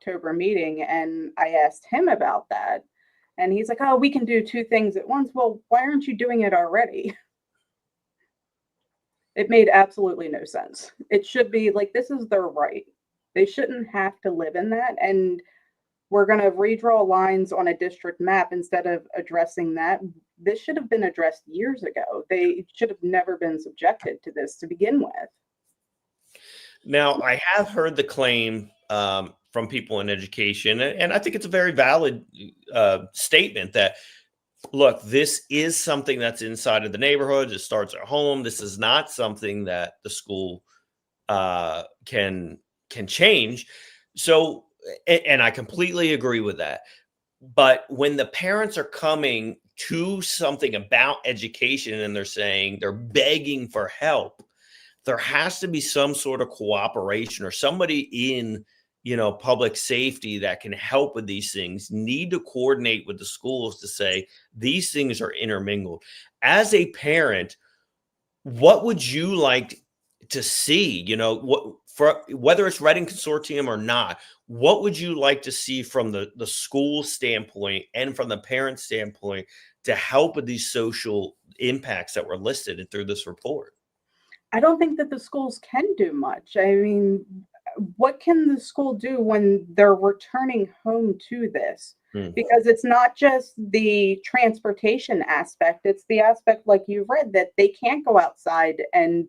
October meeting, and I asked him about that. And he's like, oh, we can do two things at once. Well, why aren't you doing it already? It made absolutely no sense. It should be like, this is their right. They shouldn't have to live in that. And we're going to redraw lines on a district map instead of addressing that. This should have been addressed years ago. They should have never been subjected to this to begin with. Now, I have heard the claim from people in education, and I think it's a very valid statement that, look, this is something that's inside of the neighborhood. It starts at home. This is not something that the school can change. So, and I completely agree with that. But when the parents are coming to something about education and they're begging for help, there has to be some sort of cooperation, or somebody in, public safety that can help with these things need to coordinate with the schools to say these things are intermingled. As a parent, what would you like to see? Whether it's Redding Consortium or not, what would you like to see from the school standpoint and from the parent standpoint to help with these social impacts that were listed through this report? I don't think that the schools can do much. I mean, what can the school do when they're returning home to this? Because it's not just the transportation aspect, it's the aspect, like you read, that they can't go outside and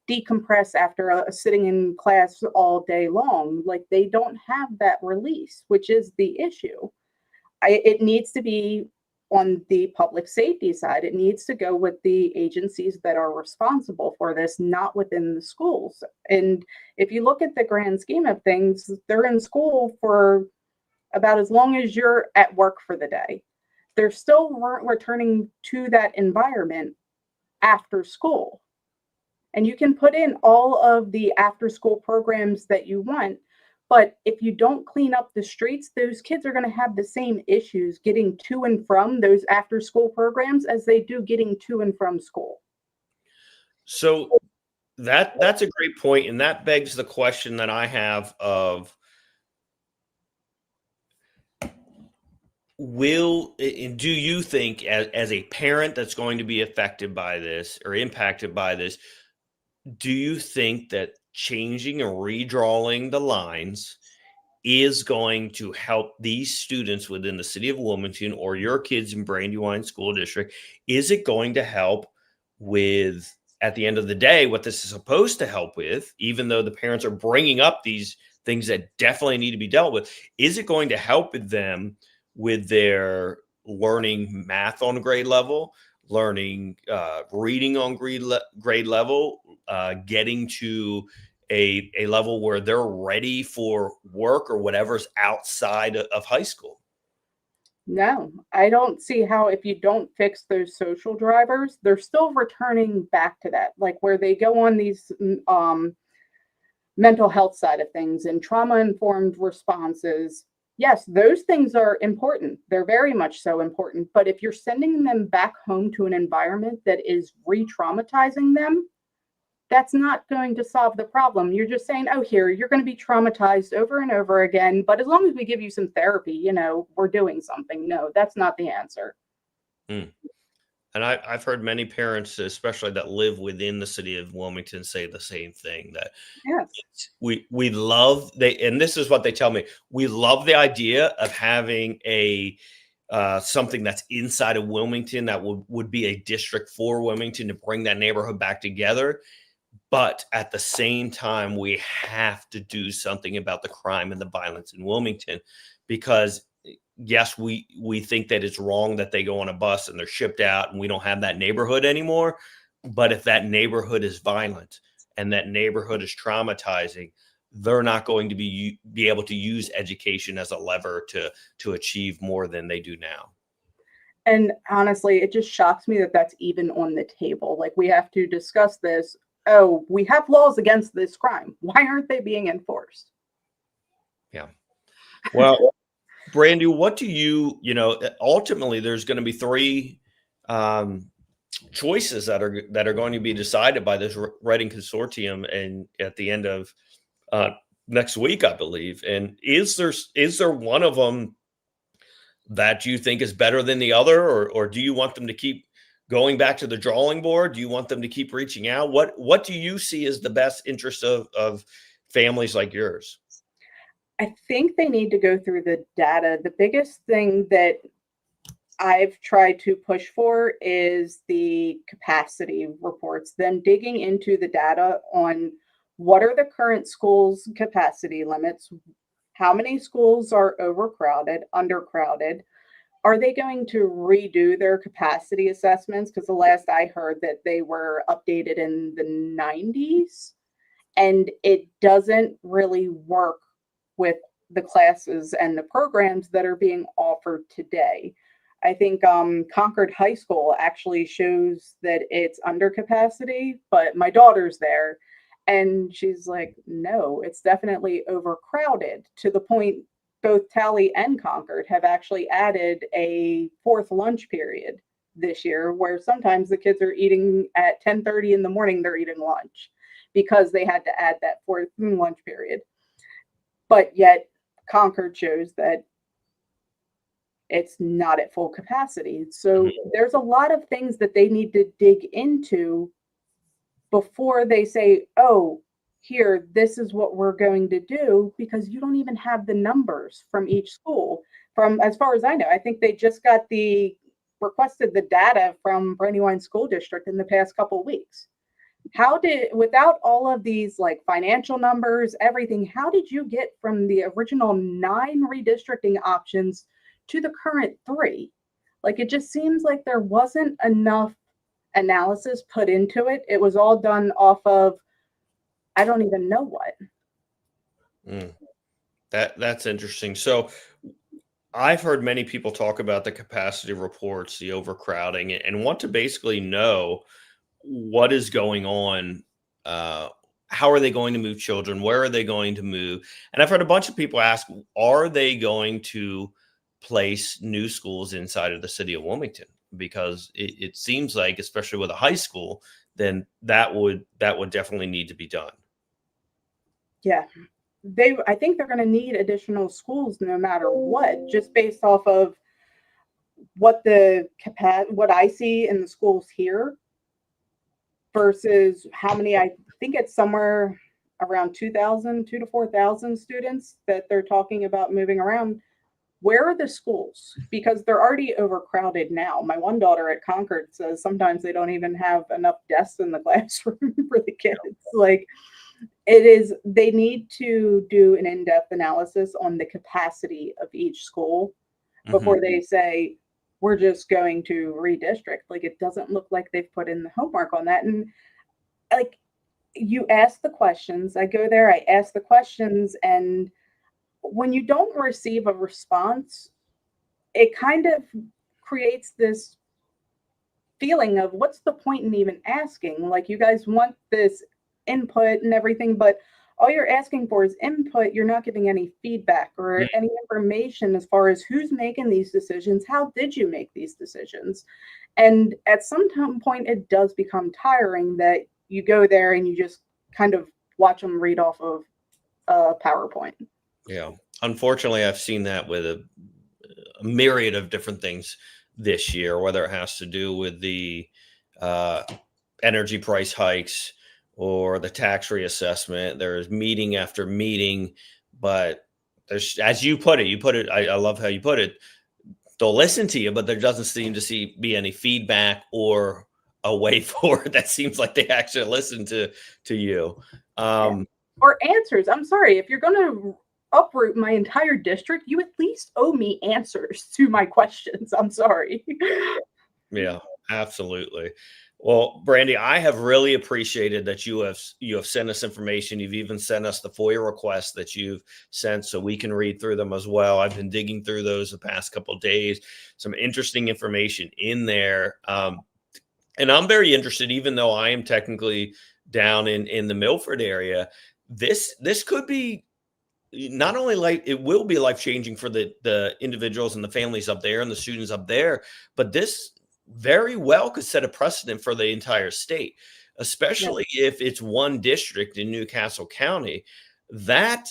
decompress after sitting in class all day long. Like, they don't have that release, which is the issue. It needs to be on the public safety side. It needs to go with the agencies that are responsible for this, not within the schools. And if you look at the grand scheme of things, they're in school for about as long as you're at work for the day. They're still returning to that environment after school. And you can put in all of the after school programs that you want, but if you don't clean up the streets, those kids are going to have the same issues getting to and from those after school programs as they do getting to and from school. So that's a great point, and that begs the question that I have of, do you think, as a parent that's going to be affected by this or impacted by this, do you think that changing and redrawing the lines is going to help these students within the city of Wilmington or your kids in Brandywine School District? Is it going to help with, at the end of the day, what this is supposed to help with, even though the parents are bringing up these things that definitely need to be dealt with? Is it going to help with them with their learning math on grade level, learning reading on grade level, getting to a level where they're ready for work or whatever's outside of high school? No, I don't see how, if you don't fix those social drivers, they're still returning back to that, like where they go on these mental health side of things and trauma-informed responses. Yes, those things are important. They're very much so important. But if you're sending them back home to an environment that is re-traumatizing them, that's not going to solve the problem. You're just saying, oh, here, you're going to be traumatized over and over again. But as long as we give you some therapy, we're doing something. No, that's not the answer. And I've heard many parents, especially that live within the city of Wilmington, say the same thing, that yes, we love, and this is what they tell me, we love the idea of having something that's inside of Wilmington that would be a district for Wilmington to bring that neighborhood back together. But at the same time, we have to do something about the crime and the violence in Wilmington, because yes, we think that it's wrong that they go on a bus and they're shipped out and we don't have that neighborhood anymore. But if that neighborhood is violent and that neighborhood is traumatizing, they're not going to be able to use education as a lever to achieve more than they do now. And honestly, it just shocks me that that's even on the table. Like, we have to discuss this. Oh, we have laws against this crime. Why aren't they being enforced? Yeah. Well, Brandy, what do ultimately there's going to be three choices that are going to be decided by this Redding Consortium, and at the end of next week, I believe. And is there one of them that you think is better than the other, or do you want them to keep going back to the drawing board? Do you want them to keep reaching out? What do you see as the best interest of families like yours? I think they need to go through the data. The biggest thing that I've tried to push for is the capacity reports, them digging into the data on what are the current schools' capacity limits, how many schools are overcrowded, undercrowded. Are they going to redo their capacity assessments? Because the last I heard that they were updated in the 90s, and it doesn't really work with the classes and the programs that are being offered today. I think Concord High School actually shows that it's under capacity, but my daughter's there and she's like, no, it's definitely overcrowded, to the point both Tally and Concord have actually added a fourth lunch period this year, where sometimes the kids are eating at 10:30 in the morning, they're eating lunch because they had to add that fourth lunch period. But yet Concord shows that it's not at full capacity. So there's a lot of things that they need to dig into before they say, oh, here, this is what we're going to do, because you don't even have the numbers from each school. From, as far as I know, I think they just got requested the data from Brandywine School District in the past couple of weeks. Without all of these like financial numbers, everything, how did you get from the original 9 redistricting options to the current 3? Like, it just seems like there wasn't enough analysis put into it. It was all done off of, I don't even know what. That's interesting. So I've heard many people talk about the capacity reports, the overcrowding, and want to basically know what is going on. How are they going to move children? Where are they going to move? And I've heard a bunch of people ask, are they going to place new schools inside of the city of Wilmington? Because it seems like, especially with a high school, then that would definitely need to be done. Yeah, I think they're going to need additional schools no matter what, just based off of what I see in the schools here versus how many. I think it's somewhere around 2,000 to 4,000 students that they're talking about moving around. Where are the schools? Because they're already overcrowded now. My one daughter at Concord says sometimes they don't even have enough desks in the classroom for the kids. Like, they need to do an in-depth analysis on the capacity of each school before they say, we're just going to redistrict. Like, it doesn't look like they've put in the homework on that. And like, you ask the questions, I go there, I ask the questions, and when you don't receive a response, it kind of creates this feeling of, what's the point in even asking? Like, you guys want this input and everything, but all you're asking for is input. You're not getting any feedback or any information as far as who's making these decisions. How did you make these decisions? And at some point, it does become tiring that you go there and you just kind of watch them read off of a PowerPoint. Yeah. Unfortunately, I've seen that with a myriad of different things this year, whether it has to do with the energy price hikes or the tax reassessment. There's meeting after meeting, but there's, as you put it, I love how you put it. They'll listen to you, but there doesn't seem to be any feedback or a way forward that seems like they actually listen to you. Or answers. I'm sorry, if you're going to uproot my entire district, you at least owe me answers to my questions. I'm sorry. Yeah, absolutely. Well, Brandy, I have really appreciated that you have sent us information. You've even sent us the FOIA requests that you've sent so we can read through them as well. I've been digging through those the past couple of days. Some interesting information in there. And I'm very interested, even though I am technically down in the Milford area, this could be not only it will be life-changing for the individuals and the families up there and the students up there, but this very well could set a precedent for the entire state, especially if it's one district in Newcastle County. that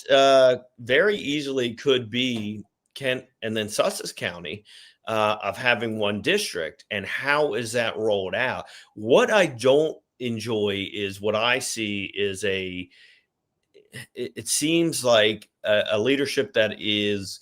very easily could be Kent and then Sussex County of having one district. And how is that rolled out? What I don't enjoy is what I see is it seems like a leadership that is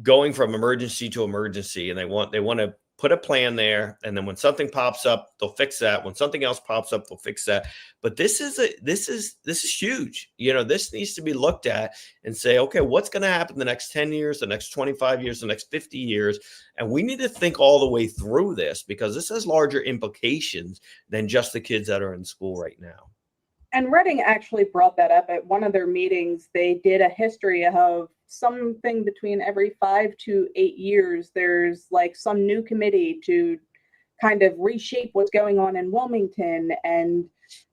going from emergency to emergency, and they want to put a plan there, and then when something pops up, they'll fix that. When something else pops up, they'll fix that. But this is huge. This needs to be looked at and say, okay, what's going to happen the next 10 years, the next 25 years, the next 50 years? And we need to think all the way through this, because this has larger implications than just the kids that are in school right now. And Redding actually brought that up at one of their meetings. They did a history of something between every 5 to 8 years. There's like some new committee to kind of reshape what's going on in Wilmington, and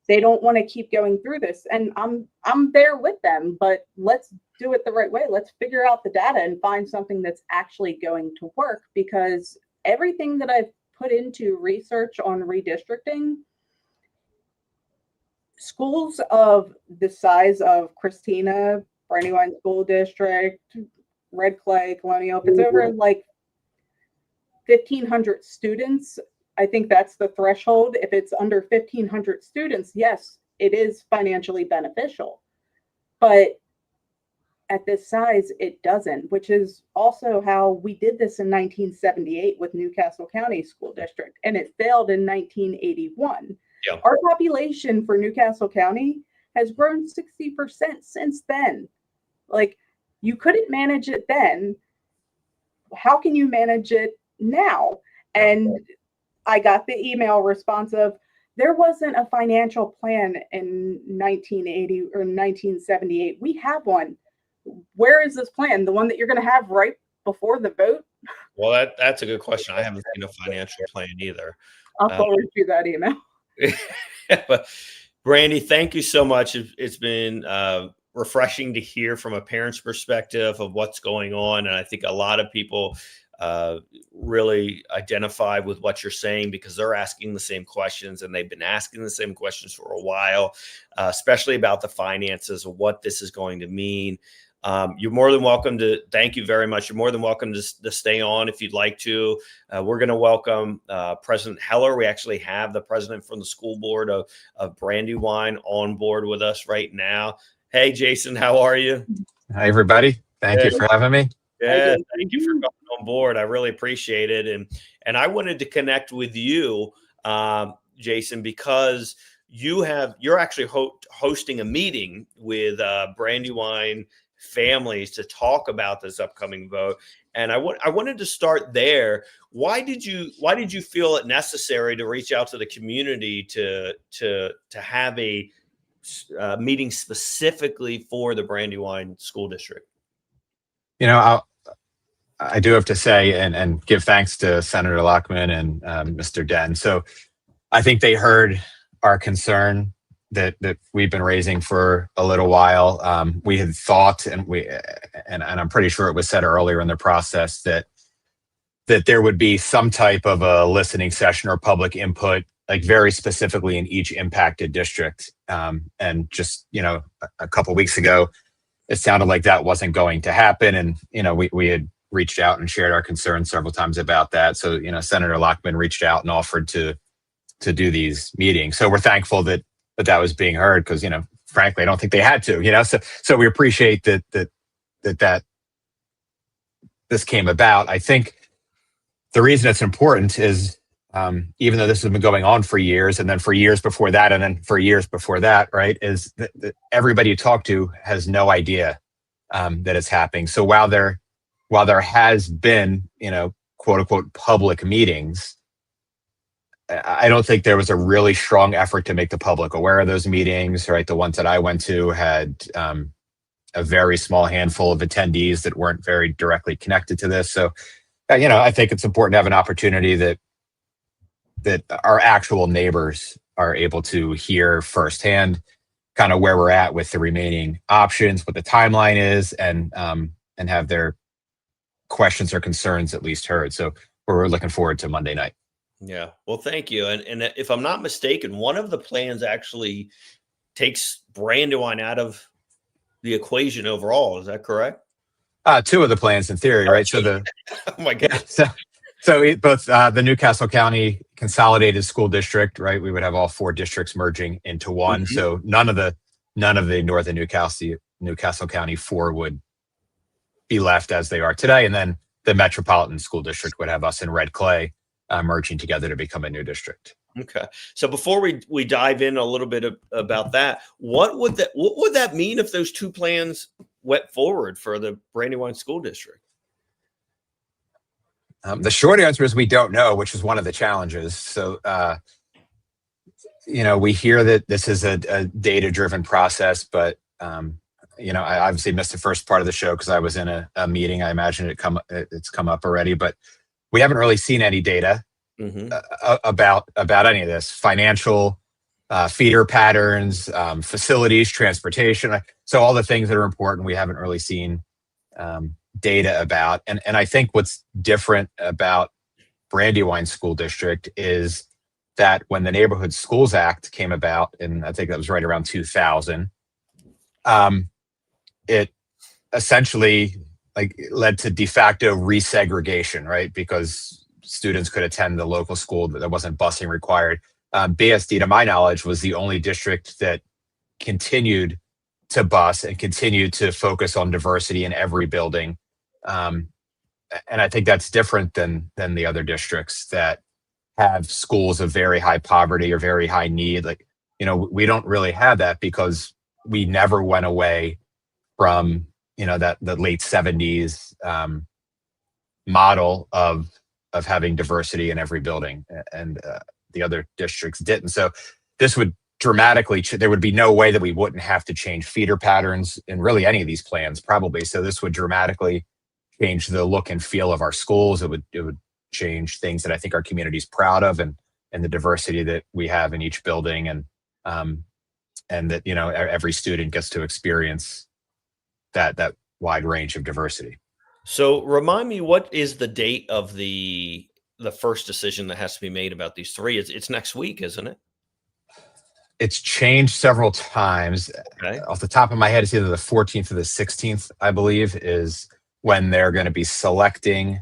they don't want to keep going through this. And I'm there with them, but let's do it the right way. Let's figure out the data and find something that's actually going to work, because everything that I've put into research on redistricting, schools of the size of Christina, Brandywine School District, Red Clay, Colonial, if it's over like 1,500 students, I think that's the threshold. If it's under 1,500 students, yes, it is financially beneficial. But at this size, it doesn't, which is also how we did this in 1978 with Newcastle County School District, and it failed in 1981. Yeah. Our population for Newcastle County has grown 60% since then. Like, you couldn't manage it then. How can you manage it now? And I got the email response of, there wasn't a financial plan in 1980 or 1978. We have one. Where is this plan? The one that you're going to have right before the vote? Well, that's a good question. I haven't seen a financial plan either. I'll forward you that email. But Brandy, thank you so much. It's been refreshing to hear from a parent's perspective of what's going on. And I think a lot of people really identify with what you're saying, because they're asking the same questions, and they've been asking the same questions for a while, especially about the finances of what this is going to mean. You're more than welcome to, thank you very much. You're more than welcome to stay on if you'd like to. We're going to welcome President Heller. We actually have the president from the school board of Brandywine on board with us right now. Hey, Jason, how are you? Hi, everybody. Thank you for having me. Yeah, thank you for coming on board. I really appreciate it. And I wanted to connect with you, Jason, because you're actually hosting a meeting with Brandywine families to talk about this upcoming vote. And I wanted to start there. Why did you feel it necessary to reach out to the community to have a meeting specifically for the Brandywine School District? I do have to say and give thanks to Senator Lockman and Mr. Den. So I think they heard our concern that we've been raising for a little while. We had thought, and I'm pretty sure it was said earlier in the process, that there would be some type of a listening session or public input, like very specifically in each impacted district. And just, a couple of weeks ago, it sounded like that wasn't going to happen. And, we had reached out and shared our concerns several times about that. So, Senator Lockman reached out and offered to do these meetings. So we're thankful that was being heard, because, frankly, I don't think they had to, so we appreciate that this came about. I think the reason it's important is, even though this has been going on for years, and then for years before that, and then for years before that, right, is that everybody you talk to has no idea that it's happening. So while there has been, quote unquote, public meetings, I don't think there was a really strong effort to make the public aware of those meetings, right? The ones that I went to had a very small handful of attendees that weren't very directly connected to this. So, I think it's important to have an opportunity that our actual neighbors are able to hear firsthand kind of where we're at with the remaining options, what the timeline is, and have their questions or concerns at least heard. So we're looking forward to Monday night. Yeah. Well, thank you. And if I'm not mistaken, one of the plans actually takes Brandywine out of the equation overall. Is that correct? Two of the plans in theory, right? So Oh my goodness. Both the Newcastle County Consolidated School District, right? We would have all 4 districts merging into one. Mhm. So none of the Northern Newcastle County 4 would be left as they are today, and then the Metropolitan School District would have us in Red Clay merging together to become a new district. Okay. So before we dive in a little bit about that, what would that mean if those 2 plans went forward for the Brandywine School District? The short answer is we don't know, which is one of the challenges. So, we hear that this is a data-driven process, but I obviously missed the first part of the show because I was in a meeting. I imagine it's come up already, but we haven't really seen any data about any of this. Financial, feeder patterns, facilities, transportation. So all the things that are important, we haven't really seen data about. And I think what's different about Brandywine School District is that when the Neighborhood Schools Act came about, and I think that was right around 2000, it essentially led to de facto resegregation, right? Because students could attend the local school, but there wasn't busing required. BSD, to my knowledge, was the only district that continued to bus and continued to focus on diversity in every building. And I think that's different than the other districts that have schools of very high poverty or very high need. We don't really have that because we never went away from, the late 70s model of having diversity in every building, and the other districts didn't. So this would dramatically, there would be no way that we wouldn't have to change feeder patterns in really any of these plans, probably. So this would dramatically change the look and feel of our schools. It would change things that I think our community is proud of, and the diversity that we have in each building, and that every student gets to experience that wide range of diversity. So remind me, what is the date of the first decision that has to be made about these 3? It's next week, isn't it? It's changed several times. Okay. Off the top of my head, it's either the 14th or the 16th, I believe, is when they're going to be selecting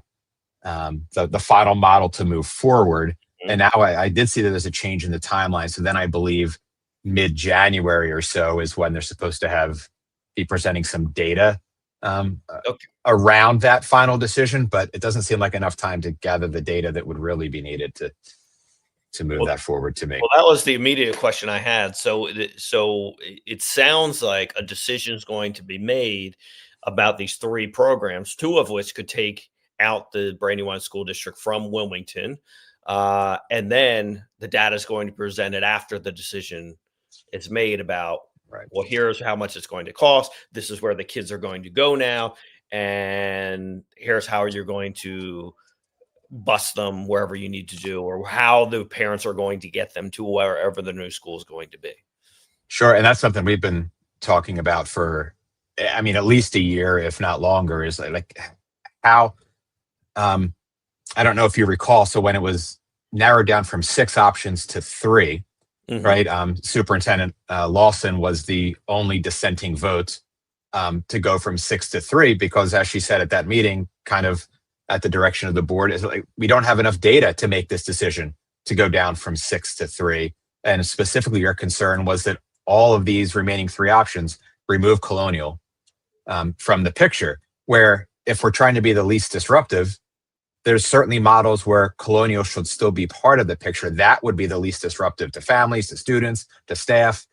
the final model to move forward. And now I did see that there's a change in the timeline. So then I believe mid-January or so is when they're supposed to be presenting some data around that final decision, but it doesn't seem like enough time to gather the data that would really be needed to move that forward to me. Well, that was the immediate question I had. So it sounds like a decision is going to be made about these 3 programs, 2 of which could take out the Brandywine School District from Wilmington. And then the data is going to be presented after the decision is made about, right, well, here's how much it's going to cost. This is where the kids are going to go now. And here's how you're going to bus them wherever you need to do, or how the parents are going to get them to wherever the new school is going to be. Sure. And that's something we've been talking about for, at least a year, if not longer, is like how, I don't know if you recall. So when it was narrowed down from 6 options to 3, right? Superintendent Lawson was the only dissenting vote to go from 6 to 3, because as she said at that meeting, kind of at the direction of the board, is like, we don't have enough data to make this decision to go down from 6 to 3. And specifically, your concern was that all of these remaining 3 options remove Colonial from the picture, where if we're trying to be the least disruptive, there's certainly models where Colonial should still be part of the picture. That would be the least disruptive to families, to students, to staff.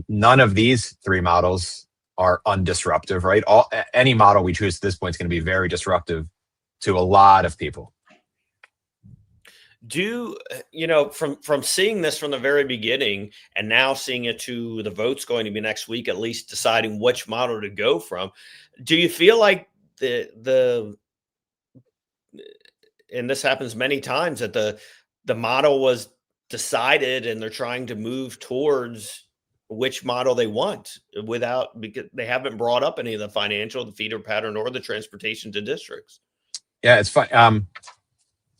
None of these 3 models are undisruptive, right? Any model we choose at this point is going to be very disruptive to a lot of people. From seeing this from the very beginning, and now seeing it to the vote's going to be next week, at least deciding which model to go from, do you feel like and this happens many times, that the model was decided and they're trying to move towards which model they want because they haven't brought up any of the financial, the feeder pattern, or the transportation to districts? Yeah, it's fun.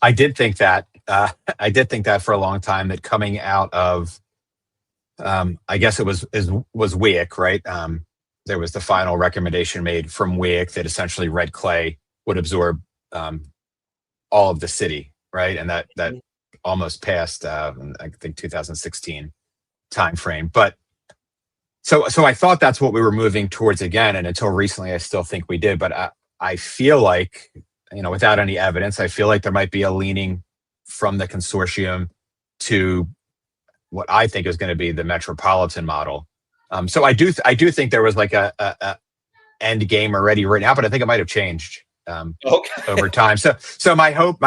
I did think that. I did think that for a long time, that coming out of, I guess it was WEIC, right? there was the final recommendation made from WIC that essentially red clay would absorb all of the city, right? And that almost passed, I think 2016 timeframe. But so I thought that's what we were moving towards again, and until recently, I still think we did. But I feel like, without any evidence, I feel like there might be a leaning from the consortium to what I think is going to be the metropolitan model. So I do think there was like a end game already right now, but I think it might have changed over time. So my hope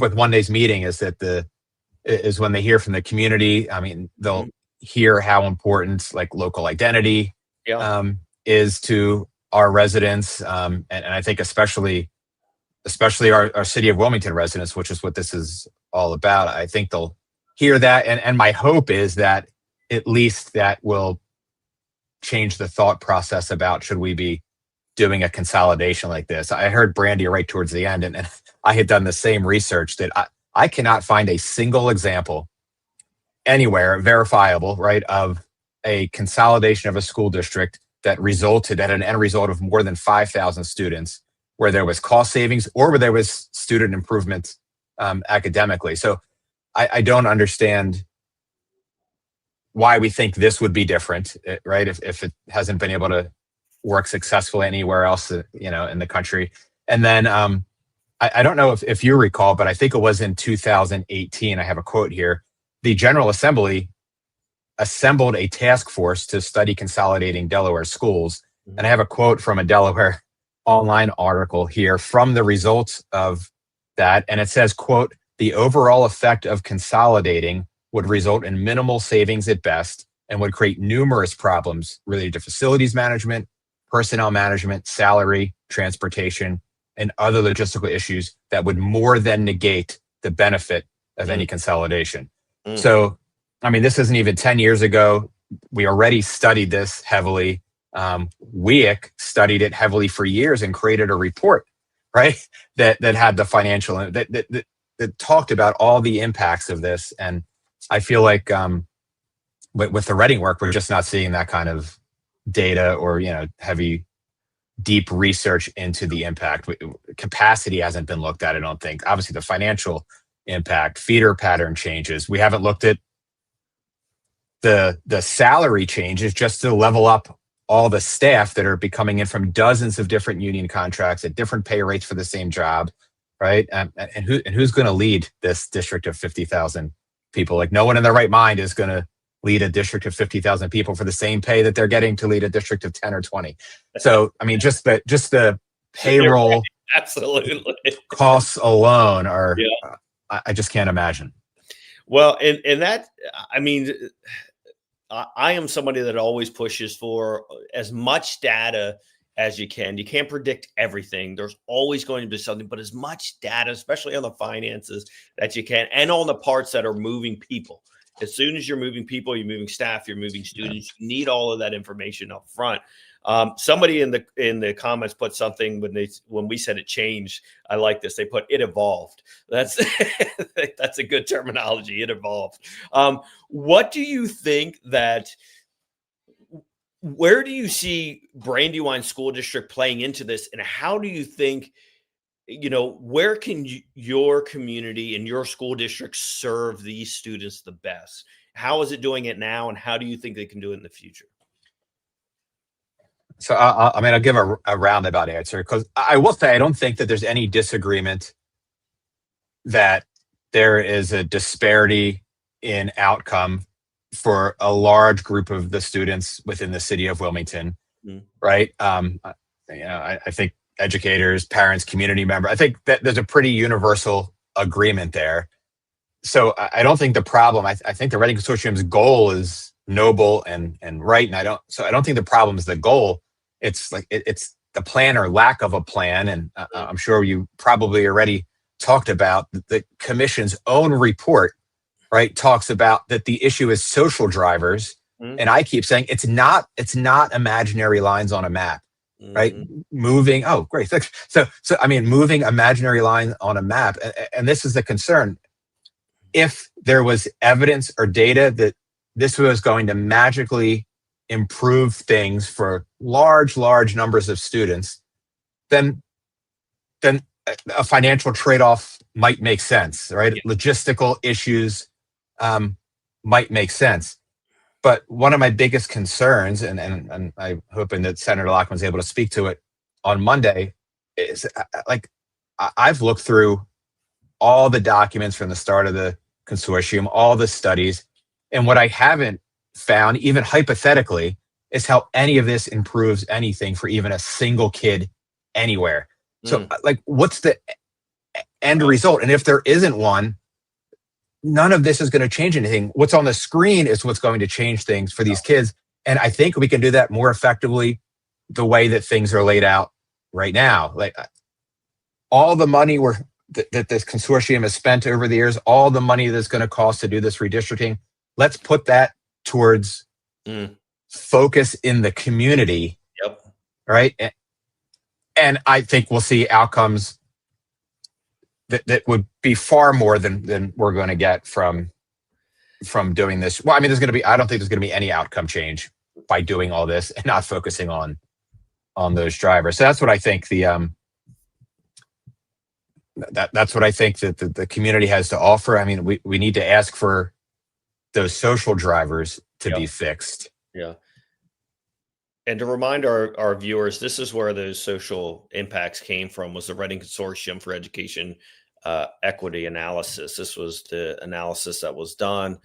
with one day's meeting is that is when they hear from the community. I mean, they'll hear how important like local identity is to our residents, and I think especially our city of Wilmington residents, which is what this is all about. I think they'll hear that, and my hope is that at least that will change the thought process about should we be doing a consolidation like this. I heard Brandy right towards the end, and I had done the same research that I cannot find a single example anywhere verifiable, right, of a consolidation of a school district that resulted at an end result of more than 5,000 students, where there was cost savings or where there was student improvement academically. So I don't understand why we think this would be different, right? If it hasn't been able to work successfully anywhere else, in the country. And then I don't know if you recall, but I think it was in 2018. I have a quote here. The General Assembly assembled a task force to study consolidating Delaware schools. And I have a quote from a Delaware online article here from the results of that. And it says, quote, "The overall effect of consolidating would result in minimal savings at best and would create numerous problems related to facilities management, personnel management, salary, transportation, and other logistical issues that would more than negate the benefit of any consolidation." So, I mean, this isn't even 10 years ago. We already studied this heavily. WIC studied it heavily for years and created a report, right, that had the financial, that talked about all the impacts of this. And I feel like with the Redding work, we're just not seeing that kind of data or, heavy, deep research into the impact. Capacity hasn't been looked at, I don't think. Obviously, the financial impact, feeder pattern changes. We haven't looked at the salary changes just to level up all the staff that are coming in from dozens of different union contracts at different pay rates for the same job, right? And who's going to lead this district of 50,000 people? Like, no one in their right mind is going to lead a district of 50,000 people for the same pay that they're getting to lead a district of 10 or 20. So, I mean, just the payroll absolutely costs alone are, I just can't imagine. Well, and that, I mean, I am somebody that always pushes for as much data as you can. You can't predict everything. There's always going to be something, but as much data, especially on the finances, that you can, and on the parts that are moving people. As soon as you're moving people, you're moving staff, you're moving students, you need all of that information up front. Somebody in the comments put something when we said it changed. I like this. They put it evolved. That's that's a good terminology. It evolved. What do you think where do you see Brandywine School District playing into this, and how do you think, where can your community and your school district serve these students the best? How is it doing it now, and how do you think they can do it in the future? So I'll give a roundabout answer, because I will say I don't think that there's any disagreement that there is a disparity in outcome for a large group of the students within the city of Wilmington, right? I think educators, parents, community members, I think that there's a pretty universal agreement there. So I don't think the problem, I think the Redding Consortium's goal is noble and right, and I don't think the problem is the goal. It's like it's the plan or lack of a plan, and I'm sure you probably already talked about the commission's own report, right? Talks about that the issue is social drivers, and I keep saying it's not imaginary lines on a map, right? Moving. Oh, great. So I mean, moving imaginary line on a map, and this is the concern. If there was evidence or data that this was going to magically improve things for large numbers of students, then a financial trade-off might make sense, right? Yeah. Logistical issues might make sense. But one of my biggest concerns, and I'm hoping that Senator Lockman's able to speak to it on Monday, is like I've looked through all the documents from the start of the consortium, all the studies, and what I haven't found, even hypothetically, is how any of this improves anything for even a single kid anywhere. So, like, what's the end result? And if there isn't one, none of this is going to change anything. What's on the screen is what's going to change things for these kids. And I think we can do that more effectively the way that things are laid out right now. Like, all the money that this consortium has spent over the years, all the money that's going to cost to do this redistricting, let's put that towards focus in the community. Yep. Right. And I think we'll see outcomes that would be far more than we're going to get from doing this. Well, I mean, I don't think there's going to be any outcome change by doing all this and not focusing on those drivers. So that's what I think that's what I think that the community has to offer. I mean, we need to ask for those social drivers to be fixed. Yeah. And to remind our viewers, this is where those social impacts came from, was the Redding Consortium for Education Equity Analysis. This was the analysis that was done.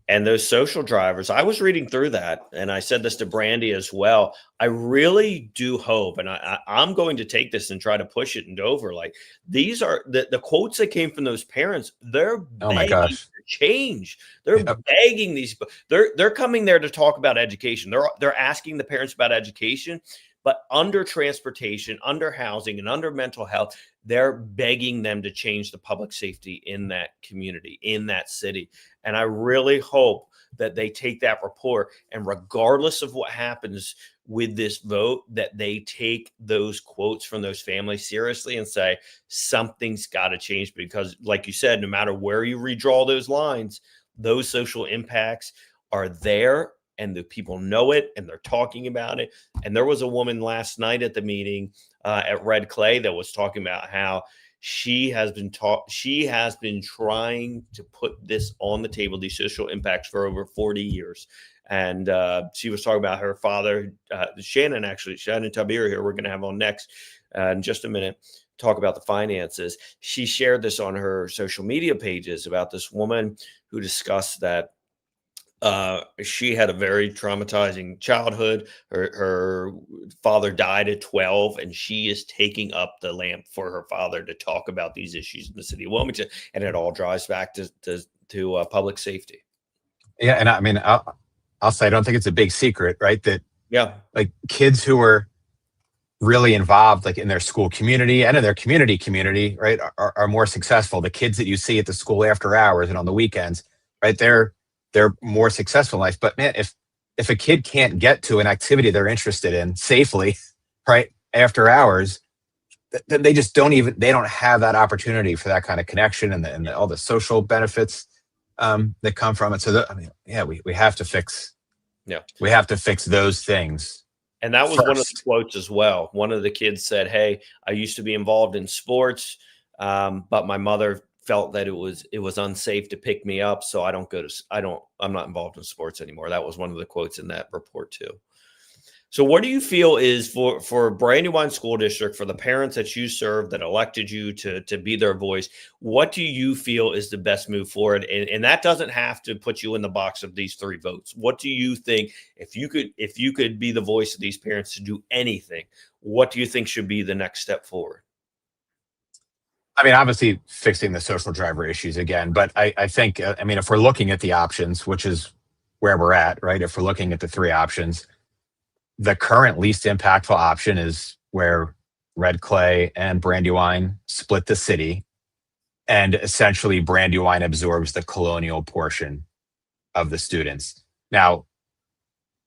And those social drivers, I was reading through that, and I said this to Brandy as well. I really do hope, and I'm going to take this and try to push it in Dover. Like, these are the quotes that came from those parents. They're begging for change. They're begging these. They're coming there to talk about education. They're asking the parents about education, but under transportation, under housing, and under mental health, they're begging them to change the public safety in that community, in that city. And I really hope that they take that report, and regardless of what happens with this vote, that they take those quotes from those families seriously and say, something's got to change, because like you said, no matter where you redraw those lines, those social impacts are there, and the people know it, and they're talking about it. And there was a woman last night at the meeting at Red Clay that was talking about how she has been trying to put this on the table, these social impacts, for over 40 years. And she was talking about her father, Shannon Tabir here, we're going to have on next in just a minute, talk about the finances. She shared this on her social media pages about this woman who discussed that she had a very traumatizing childhood. Her father died at 12, and she is taking up the lamp for her father to talk about these issues in the city of Wilmington. And it all drives back to public safety. Yeah. And I mean, I'll say, I don't think it's a big secret, right? That like kids who are really involved, like in their school community and in their community, right, are more successful. The kids that you see at the school after hours and on the weekends, right, they're more successful in life. But man, if a kid can't get to an activity they're interested in safely, right, after hours, then they just don't have that opportunity for that kind of connection and all the social benefits that come from it. So we have to fix. Yeah, we have to fix those things. And that was first. One of the quotes as well. One of the kids said, "Hey, I used to be involved in sports, but my mother felt that it was unsafe to pick me up, so I'm not involved in sports anymore." That was one of the quotes in that report too. So what do you feel is for Brandywine School District, for the parents that you serve, that elected you to be their voice, what do you feel is the best move forward? And that doesn't have to put you in the box of these 3 votes. What do you think, if you could be the voice of these parents to do anything, what do you think should be the next step forward? I mean, obviously fixing the social driver issues again, but I think, I mean, if we're looking at the options, which is where we're at, right? If we're looking at the 3 options, the current least impactful option is where Red Clay and Brandywine split the city, and essentially Brandywine absorbs the colonial portion of the students. Now,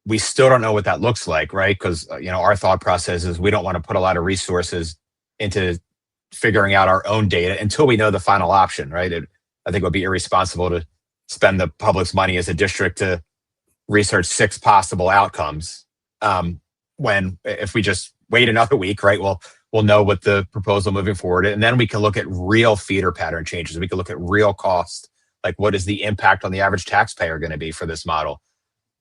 we still don't know what that looks like, right? Because, our thought process is we don't want to put a lot of resources into figuring out our own data until we know the final option, right? I think it would be irresponsible to spend the public's money as a district to research 6 possible outcomes. When if we just wait another week, right, we'll know what the proposal moving forward, and then we can look at real feeder pattern changes. We can look at real cost, like what is the impact on the average taxpayer going to be for this model?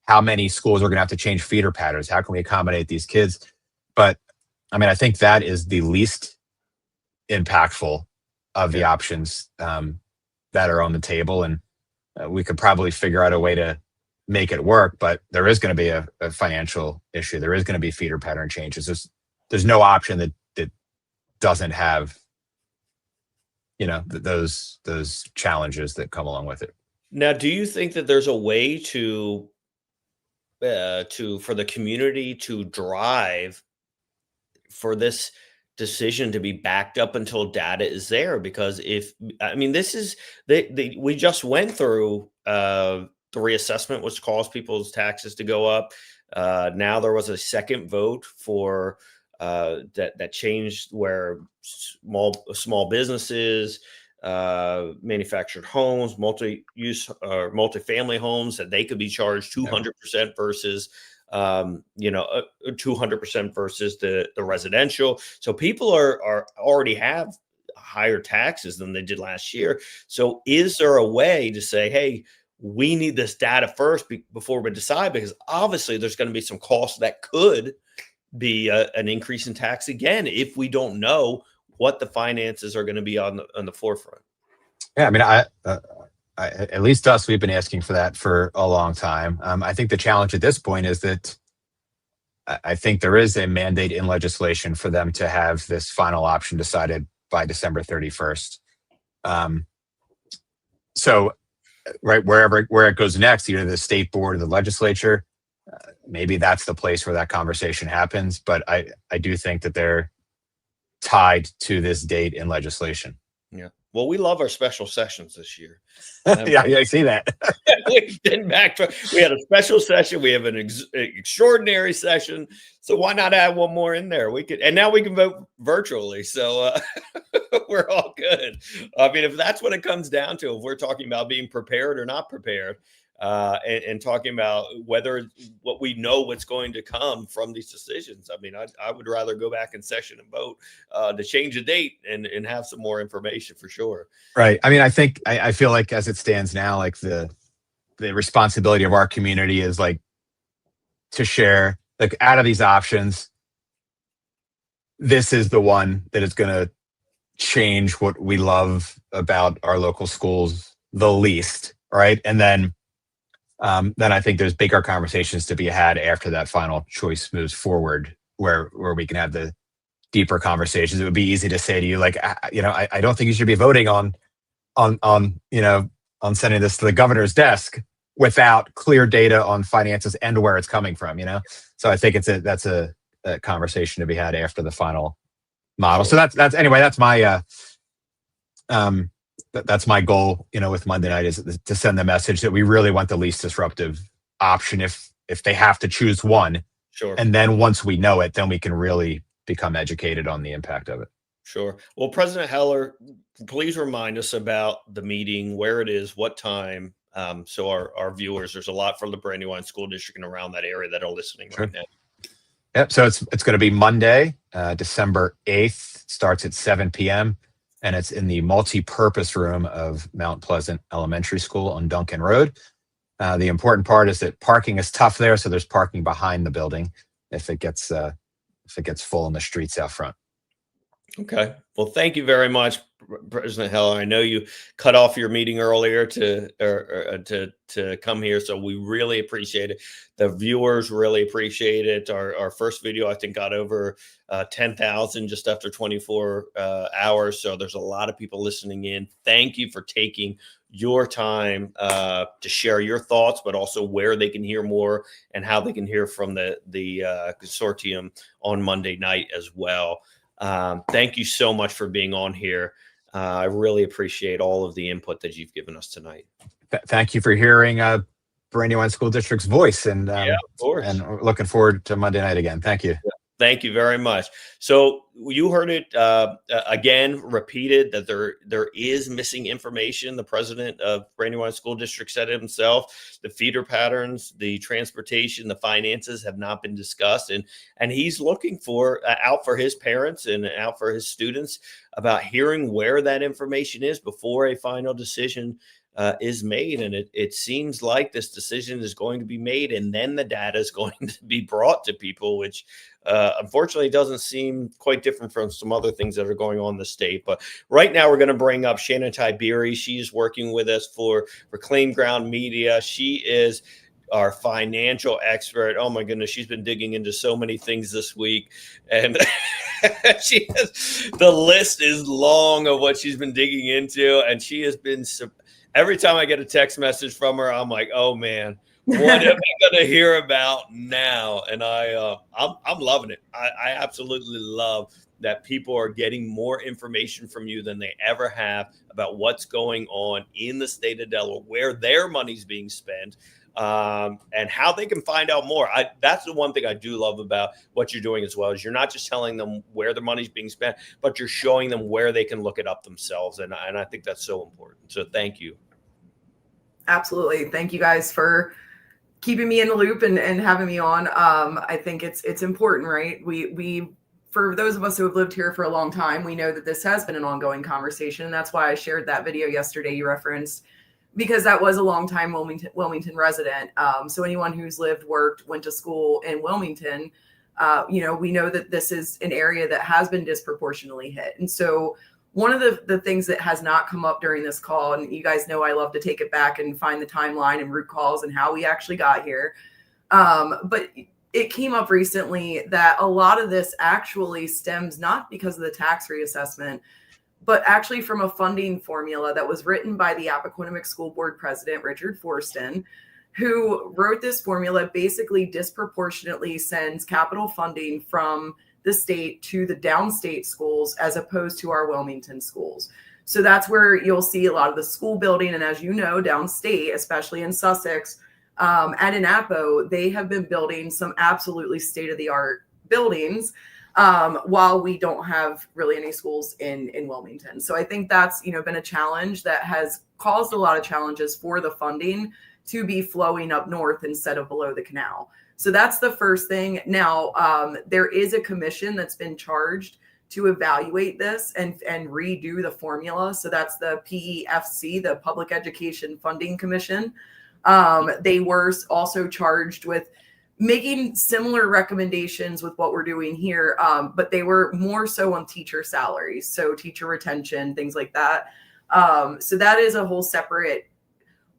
How many schools are going to have to change feeder patterns? How can we accommodate these kids? But I mean, I think that is the least impactful of the options that are on the table, and we could probably figure out a way to make it work. But there is going to be a financial issue. There is going to be feeder pattern changes. There's no option that doesn't have, those challenges that come along with it. Now, do you think that there's a way to for the community to drive for this decision to be backed up until data is there? Because this is we just went through the reassessment, which caused people's taxes to go up. Now there was a second vote for that changed where small businesses, manufactured homes, multi-use or multifamily homes, that they could be charged 200% versus 200% versus the residential. So people are already have higher taxes than they did last year. So is there a way to say, hey, we need this data first before we decide? Because obviously there's going to be some costs that could be an increase in tax again if we don't know what the finances are going to be on the forefront. Yeah, I mean, I at least us, we've been asking for that for a long time. I think the challenge at this point is that I think there is a mandate in legislation for them to have this final option decided by December 31st. So, right, where it goes next, either the state board or the legislature, maybe that's the place where that conversation happens. But I do think that they're tied to this date in legislation. Yeah. Well, we love our special sessions this year. Yeah, I see that. We've been back. We had a special session. We have an extraordinary session. So why not add one more in there? And now we can vote virtually. So we're all good. I mean, if that's what it comes down to, if we're talking about being prepared or not prepared, and talking about what we know what's going to come from these decisions. I mean, I would rather go back in session and vote to change the date and have some more information for sure. Right. I mean, I feel like as it stands now, like the responsibility of our community is like to share, like, out of these options, this is the one that is going to change what we love about our local schools the least. Right. And then I think there's bigger conversations to be had after that final choice moves forward, where we can have the deeper conversations. It would be easy to say to you, like, I don't think you should be voting on sending this to the governor's desk without clear data on finances and where it's coming from. So I think that's a conversation to be had after the final model. So that's anyway. That's my that's my goal, with Monday night, is to send the message that we really want the least disruptive option if they have to choose one. Sure. And then once we know it, then we can really become educated on the impact of it. Sure. Well, President Heller, please remind us about the meeting, where it is, what time. So our viewers, there's a lot from the Brandywine School District and around that area that are listening right now. Yep. So it's going to be Monday, December 8th, starts at 7 p.m. and it's in the multi-purpose room of Mount Pleasant Elementary School on Duncan Road. The important part is that parking is tough there, so there's parking behind the building if it gets full in the streets out front. Okay. Well, thank you very much, President Heller. I know you cut off your meeting earlier to come here, so we really appreciate it. The viewers really appreciate it. Our first video, I think, got over 10,000 just after 24 hours. So there's a lot of people listening in. Thank you for taking your time to share your thoughts, but also where they can hear more and how they can hear from the consortium on Monday night as well. Thank you so much for being on here. I really appreciate all of the input that you've given us tonight. Thank you for hearing Brandywine School District's voice, and yeah, of course. And looking forward to Monday night again. Thank you. Yeah. Thank you very much. So you heard it again repeated that there is missing information. The president of Brandywine School District said it himself. The feeder patterns, the transportation, the finances have not been discussed, and he's looking for out for his parents and out for his students about hearing where that information is before a final decision is made. And it seems like this decision is going to be made, and then the data is going to be brought to people, which unfortunately doesn't seem quite different from some other things that are going on in the state. But right now we're going to bring up Shannon Tiberi. She's working with us for Reclaim Ground Media. She is our financial expert. Oh my goodness, she's been digging into so many things this week, and the list is long of what she's been digging into, and she has been every time I get a text message from her, I'm like, oh man, what am I going to hear about now? And I'm loving it. I absolutely love that people are getting more information from you than they ever have about what's going on in the state of Delaware, where their money's being spent, and how they can find out more. That's the one thing I do love about what you're doing as well, is you're not just telling them where their money's being spent, but you're showing them where they can look it up themselves. And I think that's so important. So thank you. Absolutely. Thank you guys for keeping me in the loop and having me on. I think it's important, right? We for those of us who have lived here for a long time, we know that this has been an ongoing conversation. And that's why I shared that video yesterday you referenced, because that was a long time Wilmington resident. So anyone who's lived, worked, went to school in Wilmington, we know that this is an area that has been disproportionately hit. And so one of the things that has not come up during this call, and you guys know I love to take it back and find the timeline and root cause and how we actually got here. But it came up recently that a lot of this actually stems not because of the tax reassessment, but actually from a funding formula that was written by the Appoquinimink School Board President, Richard Forston, who wrote this formula, basically disproportionately sends capital funding from the state to the downstate schools as opposed to our Wilmington schools. So that's where you'll see a lot of the school building. And as you know, downstate, especially in Sussex, at Annapo, they have been building some absolutely state-of-the-art buildings while we don't have really any schools in Wilmington. So I think that's, been a challenge that has caused a lot of challenges for the funding to be flowing up north instead of below the canal. So that's the first thing. Now, there is a commission that's been charged to evaluate this and redo the formula. So that's the PEFC, the Public Education Funding Commission. They were also charged with making similar recommendations with what we're doing here, but they were more so on teacher salaries, so teacher retention, things like that. So that is a whole separate.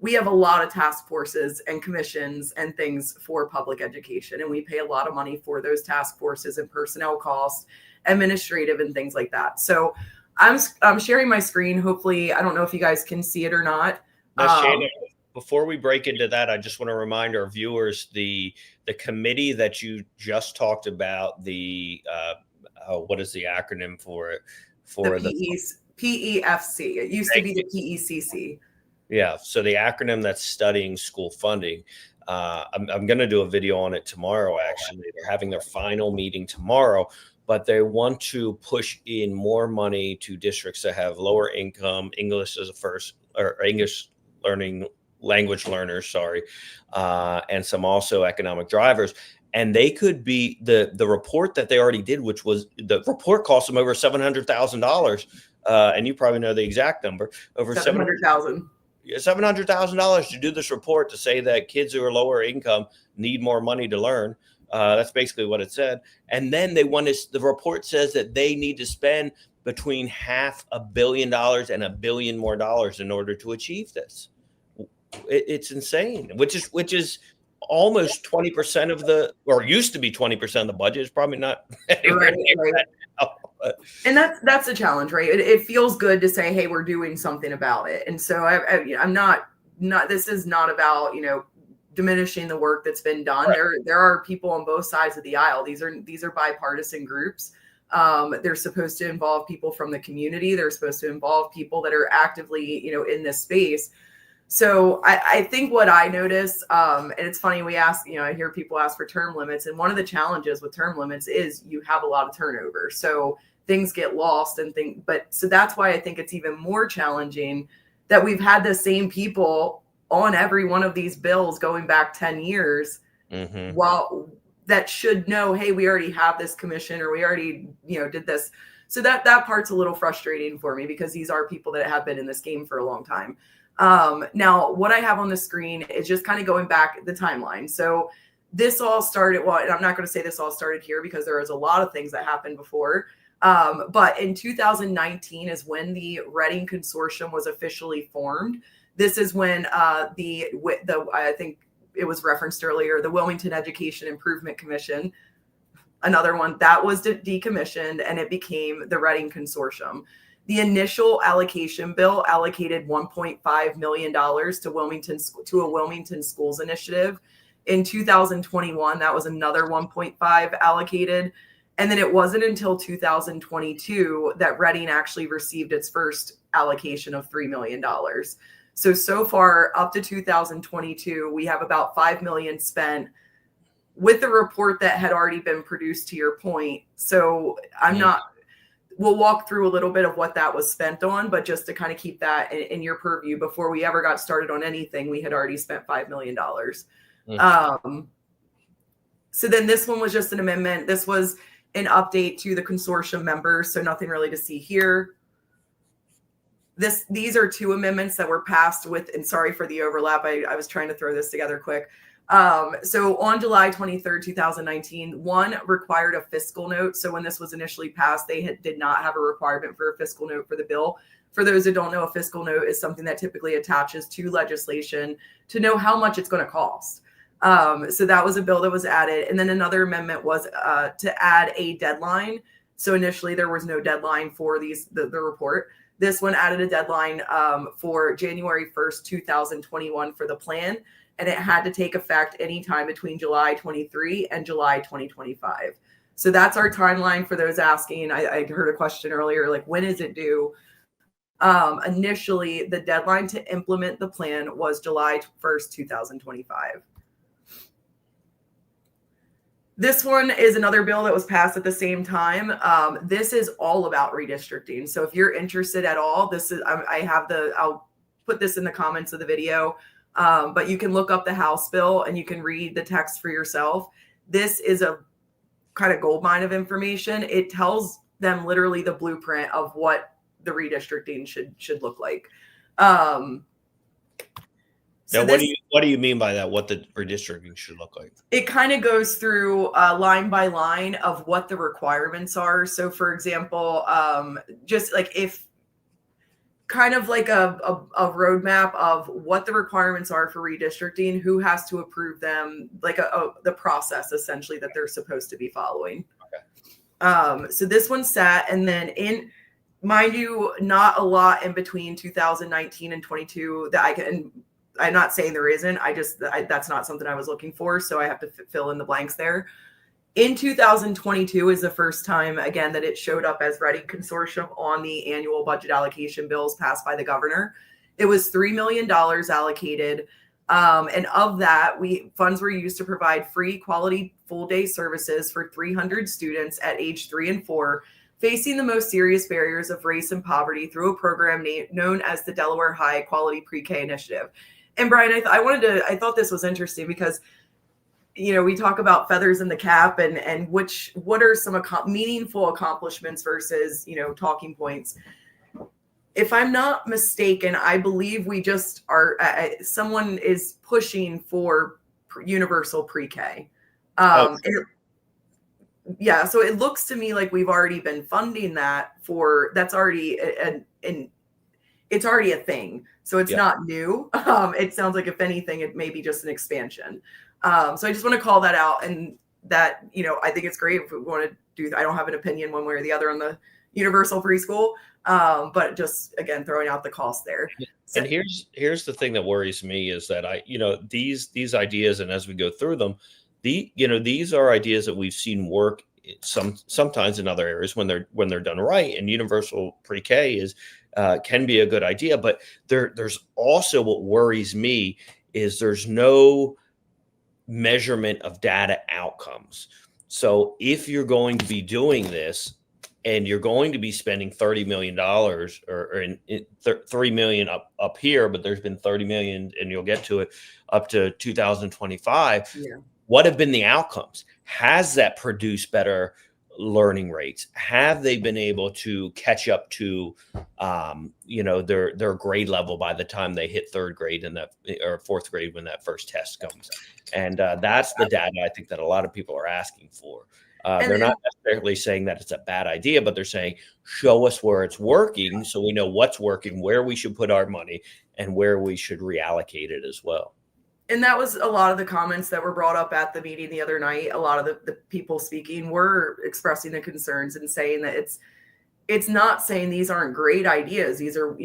We have a lot of task forces and commissions and things for public education, and we pay a lot of money for those task forces and personnel costs, administrative and things like that. So I'm sharing my screen. Hopefully, I don't know if you guys can see it or not. Shannon, before we break into that, I just want to remind our viewers the committee that you just talked about. What is the acronym for it? For the PEFC. It used to be the PECC. Yeah. So the acronym that's studying school funding, I'm going to do a video on it tomorrow. Actually, they're having their final meeting tomorrow, but they want to push in more money to districts that have lower income, English as a first or English language learners, and some also economic drivers. And they could be the report that they already did, which was the report cost them over $700,000. And you probably know the exact number, over $700,000. $700,000 to do this report to say that kids who are lower income need more money to learn. That's basically what it said. And then the report says that they need to spend between $500 million and $1 billion more in order to achieve this. It's insane, which is almost 20% of or used to be 20% of the budget. Is probably not anywhere near that now. And that's a challenge, right? It feels good to say, hey, we're doing something about it. And so I'm not, this is not about, diminishing the work that's been done. Right. There are people on both sides of the aisle. These are bipartisan groups. They're supposed to involve people from the community. They're supposed to involve people that are actively, in this space. So I think what I notice, and it's funny, we ask, I hear people ask for term limits. And one of the challenges with term limits is you have a lot of turnover. So things get lost so that's why I think it's even more challenging that we've had the same people on every one of these bills going back 10 years, while that should know, hey, we already have this commission, or we already, did this. So that part's a little frustrating for me, because these are people that have been in this game for a long time. Now, what I have on the screen is just kind of going back the timeline. So this all started, well, and I'm not going to say this all started here, because there was a lot of things that happened before. But in 2019 is when the Redding Consortium was officially formed. This is when I think it was referenced earlier, the Wilmington Education Improvement Commission, another one that was decommissioned, and it became the Redding Consortium. The initial allocation bill allocated $1.5 million to a Wilmington schools initiative. In 2021, that was another 1.5 allocated. And then it wasn't until 2022 that Redding actually received its first allocation of $3 million. So far, up to 2022, we have about $5 million spent with the report that had already been produced, to your point. So we'll walk through a little bit of what that was spent on, but just to kind of keep that in your purview, before we ever got started on anything, we had already spent $5 million. So then this one was just an amendment. This was an update to the consortium members, so nothing really to see here. These are two amendments that were passed with, and sorry for the overlap, I was trying to throw this together quick. So on July 23rd, 2019, one required a fiscal note. So when this was initially passed, they did not have a requirement for a fiscal note for the bill. For those who don't know, a fiscal note is something that typically attaches to legislation to know how much it's going to cost. So that was a bill that was added. And then another amendment was to add a deadline. So initially there was no deadline for the report. This one added a deadline for January 1st, 2021 for the plan. And it had to take effect anytime between July 23 and July 2025. So that's our timeline for those asking. I heard a question earlier, like, when is it due? Initially, the deadline to implement the plan was July 1st, 2025. This one is another bill that was passed at the same time. This is all about redistricting. So if you're interested at all, I'll put this in the comments of the video. But you can look up the House bill and you can read the text for yourself. This is a kind of goldmine of information. It tells them literally the blueprint of what the redistricting should look like. Now, what do you mean by that? What the redistricting should look like? It kind of goes through line by line of what the requirements are. So, for example, just like kind of like a roadmap of what the requirements are for redistricting, who has to approve them, like the process essentially that they're supposed to be following. Okay. So this one sat, and then mind you, not a lot in between 2019 and 22 that I'm not saying there isn't. That's not something I was looking for. So I have to fill in the blanks there. In 2022 is the first time, again, that it showed up as Redding Consortium on the annual budget allocation bills passed by the governor. It was $3 million allocated. And of that, funds were used to provide free quality full-day services for 300 students at age 3 and 4, facing the most serious barriers of race and poverty through a program known as the Delaware High Quality Pre-K Initiative. And Brian, I thought this was interesting because, we talk about feathers in the cap and what are some meaningful accomplishments versus, talking points. If I'm not mistaken, I believe we just are, someone is pushing for universal pre-K. Yeah, so it looks to me like we've already been funding that that's already it's already a thing. So it's not new. It sounds like, if anything, it may be just an expansion. So I just want to call that out, and that, I think it's great if we want to do, I don't have an opinion one way or the other on the universal preschool, but just, again, throwing out the cost there. And here's the thing that worries me is that these ideas, and as we go through them, these are ideas that we've seen work sometimes in other areas when they're done right. And universal pre-K is can be a good idea, but there's also what worries me is there's no measurement of data outcomes. So if you're going to be doing this and you're going to be spending $30 million or in 3 million up here, but there's been 30 million, and you'll get to it up to 2025. Yeah. What have been the outcomes? Has that produced better learning rates? Have they been able to catch up to, their grade level by the time they hit third grade or fourth grade when that first test comes? And that's the data I think that a lot of people are asking for. They're not necessarily saying that it's a bad idea, but they're saying, show us where it's working so we know what's working, where we should put our money, and where we should reallocate it as well. And that was a lot of the comments that were brought up at the meeting the other night. A lot of the people speaking were expressing the concerns and saying that it's not saying these aren't great ideas. These are,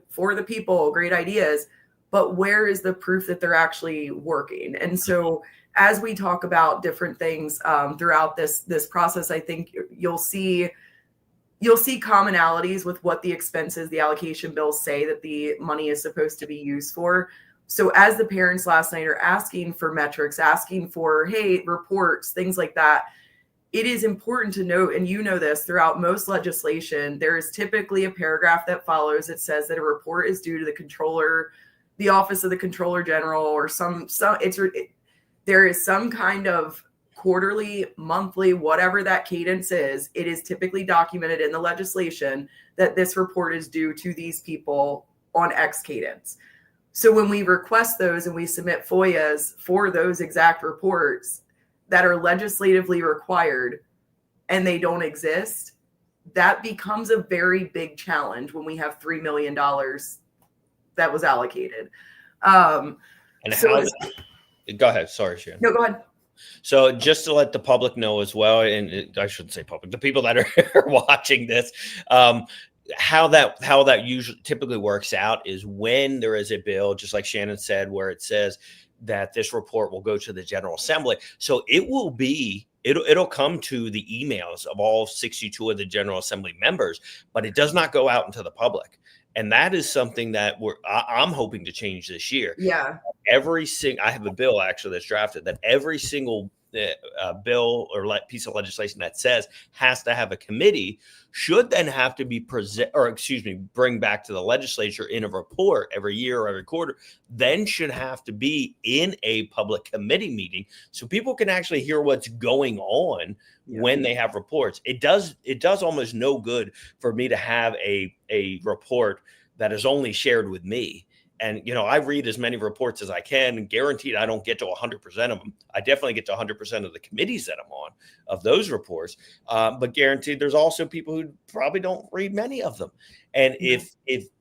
for the people, great ideas, but where is the proof that they're actually working? And so as we talk about different things throughout this process, I think you'll see commonalities with what the expenses, the allocation bills say that the money is supposed to be used for. So as the parents last night are asking for metrics, asking for, hey, reports, things like that, it is important to note, and this throughout most legislation, there is typically a paragraph that follows. It says that a report is due to the controller, the office of the controller general, or there is some kind of quarterly, monthly, whatever that cadence is. It is typically documented in the legislation that this report is due to these people on X cadence. So when we request those and we submit FOIAs for those exact reports that are legislatively required and they don't exist, that becomes a very big challenge when we have $3 million that was allocated. Go ahead. Sorry, Sharon. No, go ahead. So just to let the public know as well, and I shouldn't say public, the people that are watching this, how that usually typically works out is when there is a bill, just like Shannon said, where it says that this report will go to the General Assembly. So it'll come to the emails of all 62 of the General Assembly members, but it does not go out into the public. And that is something that I'm hoping to change this year. Yeah. I have a bill actually that's drafted that every single bill or piece of legislation that says has to have a committee should then have to be bring back to the legislature in a report every year or every quarter, then should have to be in a public committee meeting so people can actually hear what's going on when they have reports. It does almost no good for me to have a report that is only shared with me. And, I read as many reports as I can, and guaranteed I don't get to 100% of them. I definitely get to 100% of the committees that I'm on of those reports. But guaranteed there's also people who probably don't read many of them. And if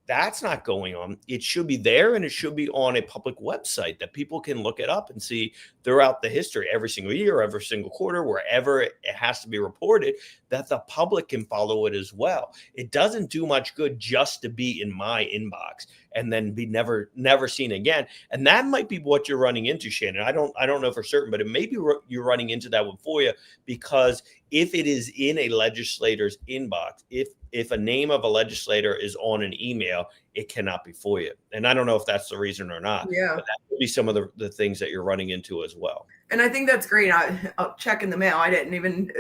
that's not going on, it should be there, and it should be on a public website that people can look it up and see throughout the history, every single year, every single quarter, wherever it has to be reported, that the public can follow it as well. It doesn't do much good just to be in my inbox and then be never seen again. And that might be what you're running into, Shannon. I don't know for certain, but it may be you're running into that with FOIA, because if it is in a legislator's inbox, if a name of a legislator is on an email, it cannot be FOIA. And I don't know if that's the reason or not. Yeah. But that would be some of the things that you're running into as well. And I think that's great. I'll check in the mail. I didn't even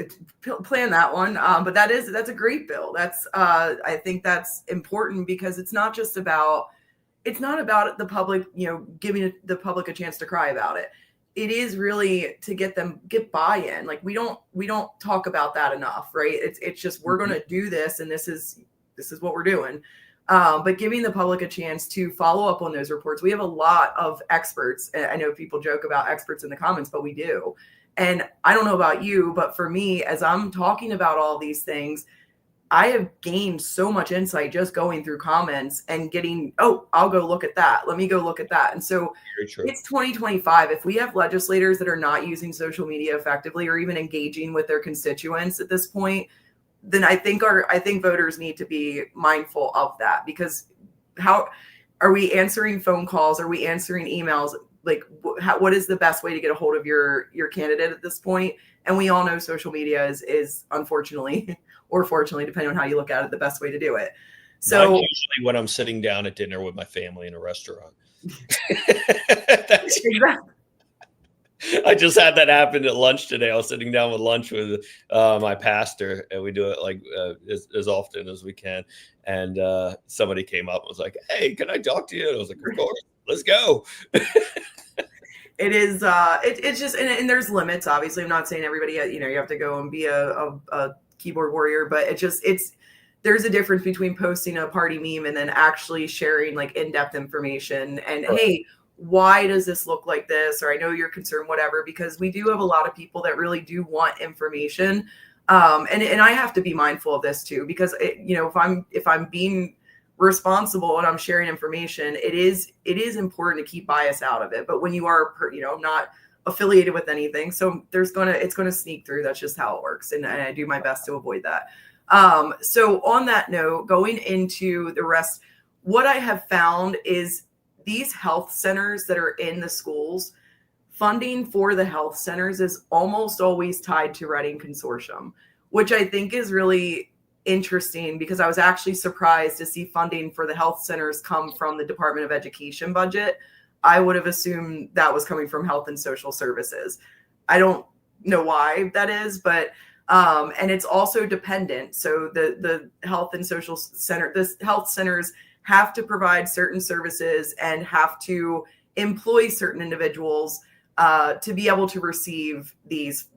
plan that one. But that's a great bill. I think that's important, because it's not about the public, giving the public a chance to cry about it. It is really to get buy-in. Like we don't talk about that enough, right? It's just, we're going to do this, and this is what we're doing. But giving the public a chance to follow up on those reports. We have a lot of experts. I know people joke about experts in the comments, but we do. And I don't know about you, but for me, as I'm talking about all these things, I have gained so much insight just going through comments and getting, I'll go look at that. Let me go look at that. And so it's 2025. If we have legislators that are not using social media effectively or even engaging with their constituents at this point, then I think voters need to be mindful of that, because how are we answering phone calls? Are we answering emails? Like what is the best way to get a hold of your candidate at this point? And we all know social media is unfortunately, or fortunately, depending on how you look at it, the best way to do it. So mine usually when I'm sitting down at dinner with my family in a restaurant. exactly. I just had that happen at lunch today. I was sitting down with lunch with my pastor, and we do it like as often as we can. And somebody came up and was like, "Hey, can I talk to you?" And I was like, "Of course, let's go." It is it's just and there's limits. Obviously, I'm not saying everybody you have to go and be a keyboard warrior, but there's a difference between posting a party meme and then actually sharing like in-depth information and hey, why does this look like this? Or I know you're concerned, whatever, because we do have a lot of people that really do want information. And I have to be mindful of this too, because if I'm being responsible and I'm sharing information, it is important to keep bias out of it. But when you are, not affiliated with anything, so it's going to sneak through. That's just how it works. And I do my best to avoid that. So on that note, going into the rest, what I have found is these health centers that are in the schools, funding for the health centers is almost always tied to Redding Consortium, which I think is really interesting because I was actually surprised to see funding for the health centers come from the Department of Education budget. I would have assumed that was coming from Health and Social Services. I don't know why that is, but and it's also dependent. So the Health and Social Center, the health centers have to provide certain services and have to employ certain individuals to be able to receive this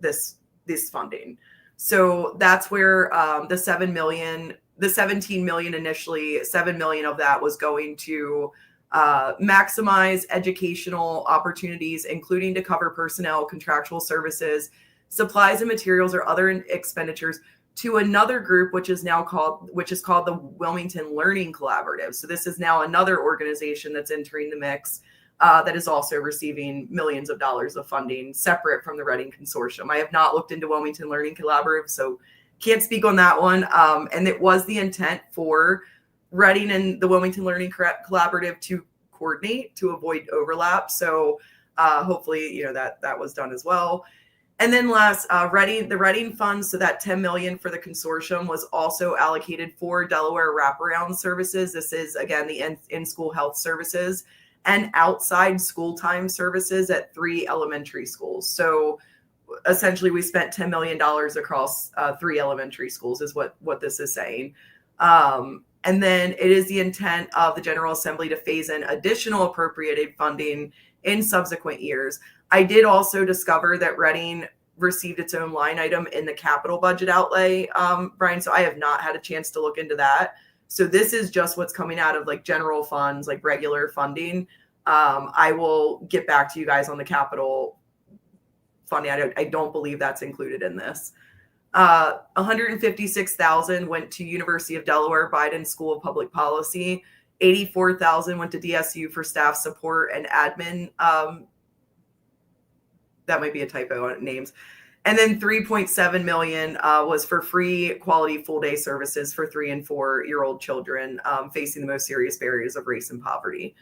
funding. So that's where the 17 million initially, 7 million of that was going to maximize educational opportunities, including to cover personnel, contractual services, supplies and materials, or other expenditures to another group, which is called the Wilmington Learning Collaborative. So this is now another organization that's entering the mix that is also receiving millions of dollars of funding separate from the Redding Consortium. I have not looked into Wilmington Learning Collaborative, so can't speak on that one. And it was the intent for Redding and the Wilmington Learning Collaborative to coordinate to avoid overlap. So hopefully, that was done as well. And then last, the Redding funds, so that 10 million for the consortium was also allocated for Delaware wraparound services. This is, again, the in-school health services and outside school time services at 3 elementary schools. So essentially we spent $10 million across 3 elementary schools is what this is saying. And then it is the intent of the General Assembly to phase in additional appropriated funding in subsequent years. I did also discover that Redding received its own line item in the capital budget outlay, Brian. So I have not had a chance to look into that. So this is just what's coming out of like general funds, like regular funding. I will get back to you guys on the capital funding. I don't believe that's included in this. 156,000 went to University of Delaware Biden School of Public Policy. 84,000 went to DSU for staff support and admin. That might be a typo on names. And then 3.7 million was for free quality full day services for 3 and 4-year-old children facing the most serious barriers of race and poverty.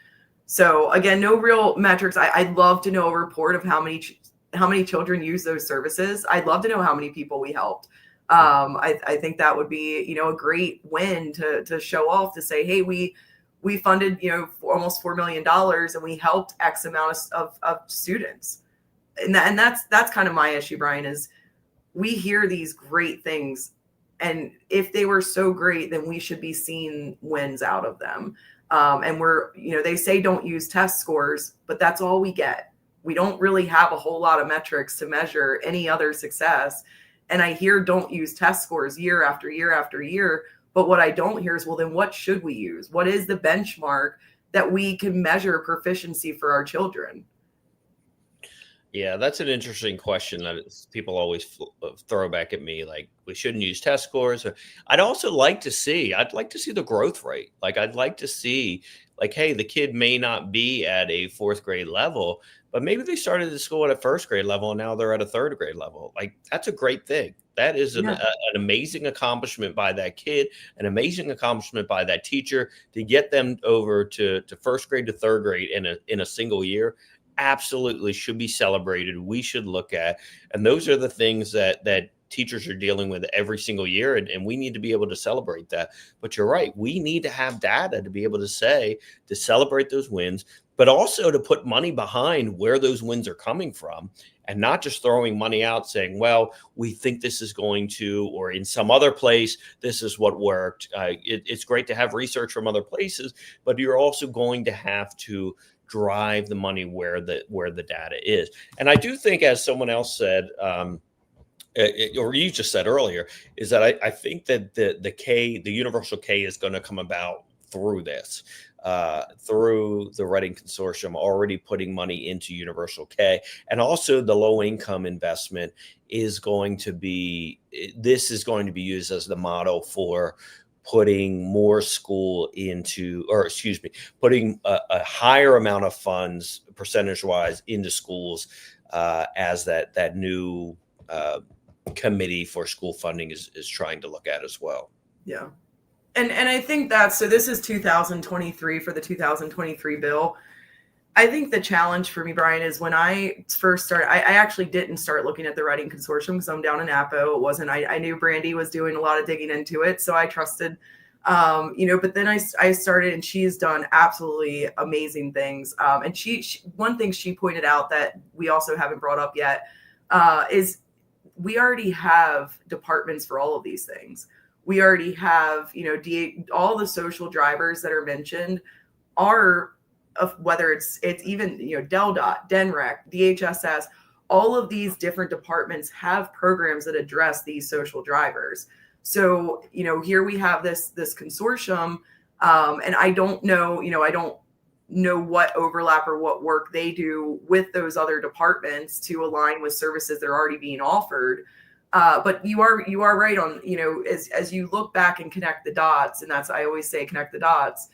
So again, no real metrics. I'd love to know a report of how many children use those services. I'd love to know how many people we helped. I think that would be, a great win to show off, to say, hey, we funded, almost $4 million and we helped X amount of students. And that's kind of my issue, Brian, is we hear these great things, and if they were so great, then we should be seeing wins out of them. And they say don't use test scores, but that's all we get. We don't really have a whole lot of metrics to measure any other success. And I hear don't use test scores year after year after year. But what I don't hear is, well, then what should we use? What is the benchmark that we can measure proficiency for our children? Yeah, that's an interesting question that people always throw back at me, like we shouldn't use test scores. I'd like to see the growth rate. Like I'd like to see, like, hey, the kid may not be at a 4th grade level, but maybe they started the school at a 1st grade level and now they're at a 3rd grade level. Like that's a great thing. That is an amazing accomplishment by that kid, an amazing accomplishment by that teacher to get them over to 1st grade to 3rd grade in a single year. absolutely should be celebrated. We should look at, and those are the things that teachers are dealing with every single year, and we need to be able to celebrate that. But you're right, we need to have data to be able to celebrate those wins, but also to put money behind where those wins are coming from, and not just throwing money out saying, well, we think this is going to, or in some other place, this is what worked. It's great to have research from other places, but you're also going to have to drive the money where the data is. And I do think, as someone else said, or you just said earlier, is that I think that the universal K is going to come about through this, through the Redding Consortium already putting money into universal K, and also the low income investment is going to be used as the model for putting more school into, or excuse me, putting a higher amount of funds percentage wise into schools as that new committee for school funding is trying to look at as well. Yeah. And I think so this is 2023 for the 2023 bill. I think the challenge for me, Brian, is when I first started, I actually didn't start looking at the Redding Consortium because I'm down in Apo. It wasn't, I knew Brandy was doing a lot of digging into it, so I trusted, but then I started, and she's done absolutely amazing things. And she one thing she pointed out that we also haven't brought up yet is we already have departments for all of these things. We already have, all the social drivers that are mentioned are, of whether it's even, DelDOT, DENREC, DHSS, all of these different departments have programs that address these social drivers. So, here we have this consortium, and I don't know, I don't know what overlap or what work they do with those other departments to align with services that are already being offered. But you are right on, as you look back and connect the dots, and that's, I always say, connect the dots.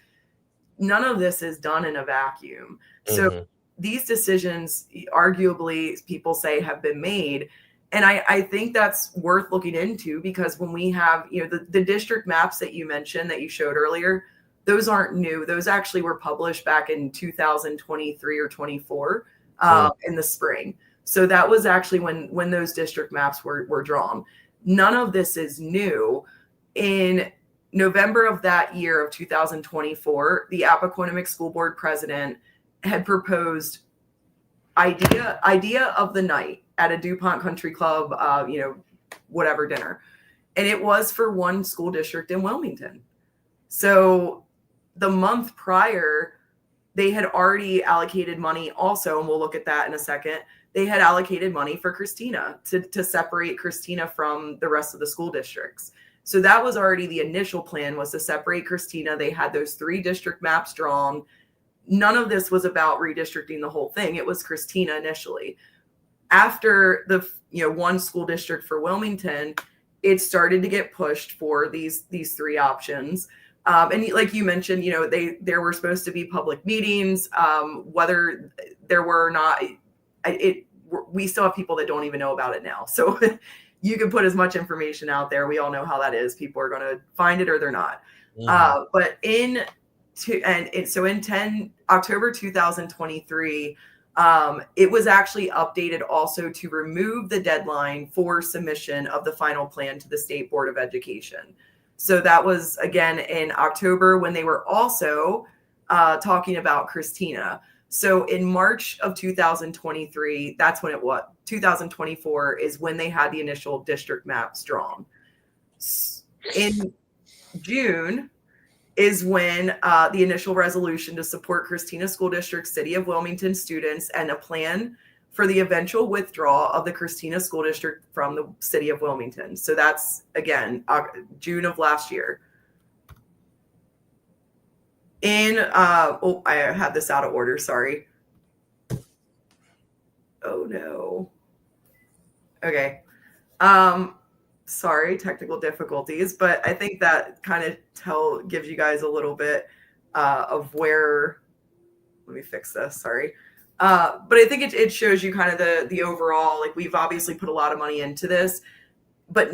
None of this is done in a vacuum. So these decisions, arguably, people say, have been made. And I think that's worth looking into, because when we have, the district maps that you mentioned, that you showed earlier, those aren't new. Those actually were published back in 2023 or 24 in the spring. So that was actually when those district maps were drawn. None of this is new. In November of that year of 2024, the Appoquinimink School Board president had proposed idea of the night at a DuPont Country Club, whatever dinner. And it was for one school district in Wilmington. So the month prior, they had already allocated money also, and we'll look at that in a second. They had allocated money for Christina to separate Christina from the rest of the school districts. So that was already the initial plan, was to separate Christina. They had those 3 district maps drawn. None of this was about redistricting the whole thing. It was Christina initially. After the one school district for Wilmington, it started to get pushed for these 3 options. And like you mentioned, there were supposed to be public meetings, whether there were or not. We still have people that don't even know about it now. So you can put as much information out there. We all know how that is. People are going to find it or they're not. But in October 2023, it was actually updated also to remove the deadline for submission of the final plan to the State Board of Education. So that was, again, in October, when they were also talking about Christina. So in March of 2023, that's when it was. 2024 is when they had the initial district maps drawn. In June is when the initial resolution to support Christina School District, City of Wilmington students, and a plan for the eventual withdrawal of the Christina School District from the City of Wilmington. So that's, again, June of last year. I had this out of order. Sorry. Oh no. Okay. Sorry, technical difficulties, but I think that kind of gives you guys a little bit of where. Let me fix this. Sorry. But I think it shows you kind of the overall, like, we've obviously put a lot of money into this, but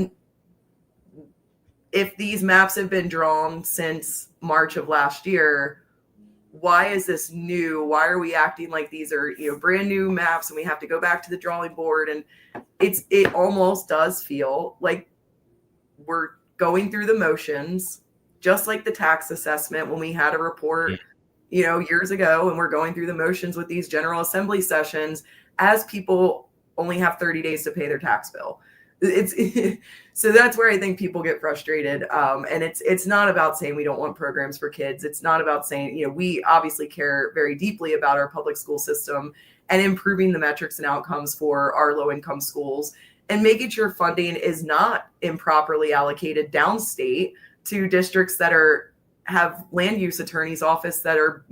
if these maps have been drawn since March of last year, why is this new? Why are we acting like these are, brand new maps and we have to go back to the drawing board? And it almost does feel like we're going through the motions, just like the tax assessment when we had a report, years ago, and we're going through the motions with these General Assembly sessions as people only have 30 days to pay their tax bill. So that's where I think people get frustrated. And it's not about saying we don't want programs for kids. It's not about saying, we obviously care very deeply about our public school system and improving the metrics and outcomes for our low income schools, and making sure funding is not improperly allocated downstate to districts that have land use attorney's office that are,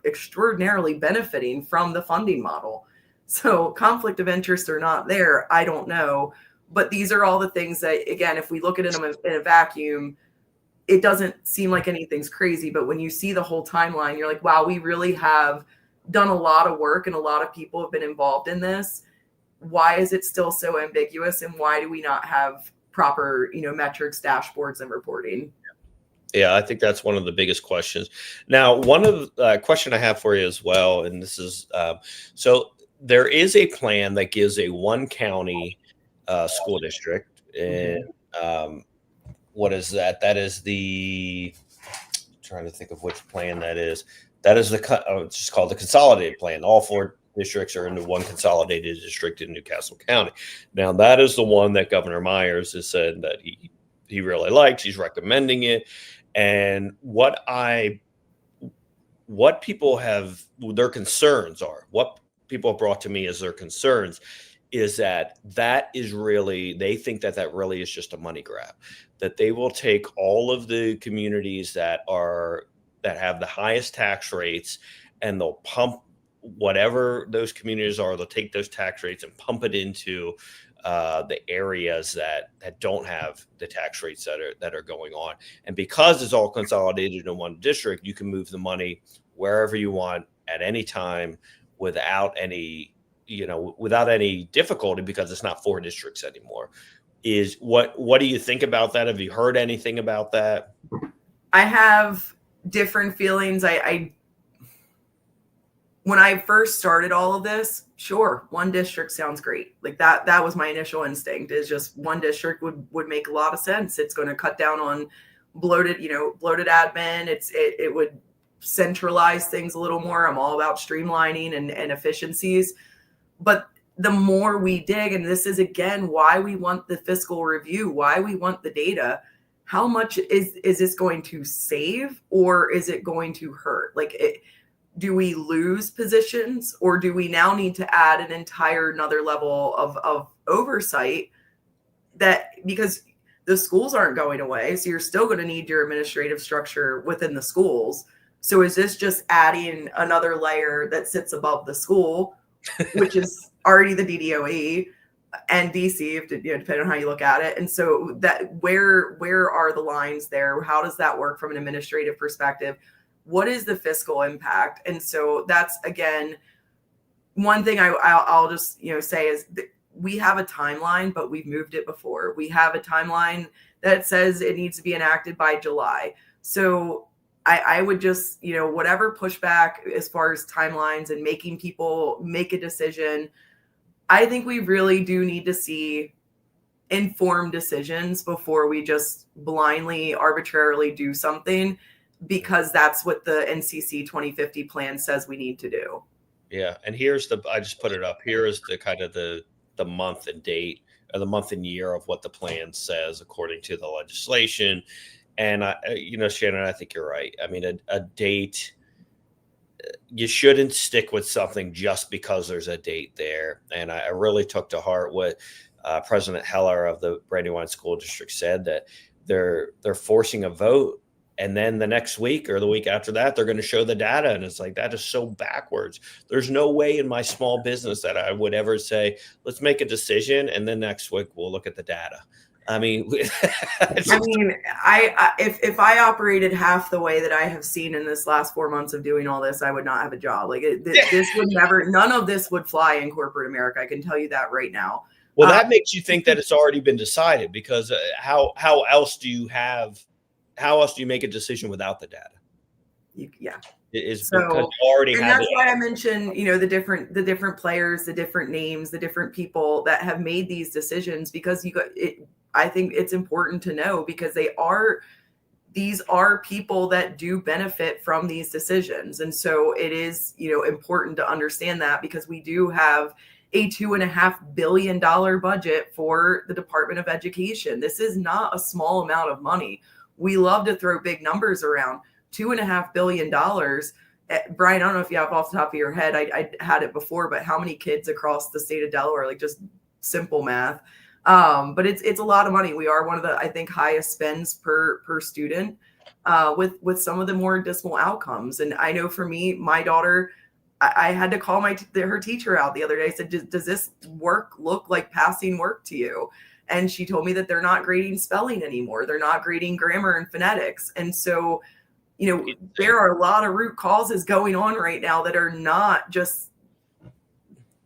extraordinarily benefiting from the funding model. So conflict of interest or not there, I don't know. But these are all the things that, again, if we look at them in a vacuum, it doesn't seem like anything's crazy. But when you see the whole timeline, you're like, wow, we really have done a lot of work and a lot of people have been involved in this. Why is it still so ambiguous? And why do we not have proper, metrics, dashboards, and reporting? Yeah, I think that's one of the biggest questions. Now, one of the question I have for you as well, and this is, so there is a plan that gives a one county school district, and what is that? That is trying to think of which plan that is. That is it's just called the consolidated plan. All 4 districts are into one consolidated district in Newcastle County. Now, that is the one that Governor Myers has said that he really likes. He's recommending it. And what people have, their concerns are, what people have brought to me as their concerns is that is really, they think that really is just a money grab, that they will take all of the communities that have the highest tax rates and they'll pump whatever those communities are, they'll take those tax rates and pump it into the areas that don't have the tax rates that are going on. And because it's all consolidated in one district, you can move the money wherever you want at any time without any difficulty, because it's not 4 districts anymore. What do you think about that? Have you heard anything about that? I have different feelings. When I first started all of this, sure, one district sounds great. Like that was my initial instinct, is just one district would make a lot of sense. It's going to cut down on bloated admin. It would centralize things a little more. I'm all about streamlining and efficiencies. But the more we dig, and this is again why we want the fiscal review, why we want the data, how much is this going to save, or is it going to hurt? Do we lose positions, or do we now need to add an entire another level of oversight, because the schools aren't going away. So you're still going to need your administrative structure within the schools. So is this just adding another layer that sits above the school, which is already the DDOE and DC, depending on how you look at it? And so that where are the lines there? How does that work from an administrative perspective? What is the fiscal impact? And so that's, again, one thing I'll just say is that we have a timeline, but we've moved it before. We have a timeline that says it needs to be enacted by July. So I would just, whatever pushback as far as timelines and making people make a decision, I think we really do need to see informed decisions before we just blindly, arbitrarily do something, because that's what the NCC 2050 plan says we need to do. Yeah. And I just put it up. Here is the kind of the month and date, or the month and year of what the plan says according to the legislation. And Shannon, I think you're right. I mean, a date, you shouldn't stick with something just because there's a date there. And I really took to heart what President Heller of the Brandywine School District said, that they're forcing a vote, and then the next week or the week after that, they're going to show the data. And it's like, that is so backwards. There's no way in my small business that I would ever say, let's make a decision, and then next week we'll look at the data. I mean, if I operated half the way that I have seen in this last 4 months of doing all this, I would not have a job. This would never, none of this would fly in corporate America. I can tell you that right now. Well, that makes you think that it's already been decided, because how else do you make a decision without the data? is So, because you already and have that's it. why I mentioned, the different players, the different names, the different people that have made these decisions, because I think it's important to know, because these are people that do benefit from these decisions. And so it is, important to understand that, because we do have a $2.5 billion budget for the Department of Education. This is not a small amount of money. We love to throw big numbers around. $2.5 billion. Brian, I don't know if you have off the top of your head, I had it before, but how many kids across the state of Delaware, like just simple math. But it's a lot of money. We are one of the, I think, highest spends per student, with some of the more dismal outcomes. And I know for me, my daughter, I had to call her teacher out the other day. I said, does this work look like passing work to you? And she told me that they're not grading spelling anymore. They're not grading grammar and phonetics. And so, there are a lot of root causes going on right now that are not just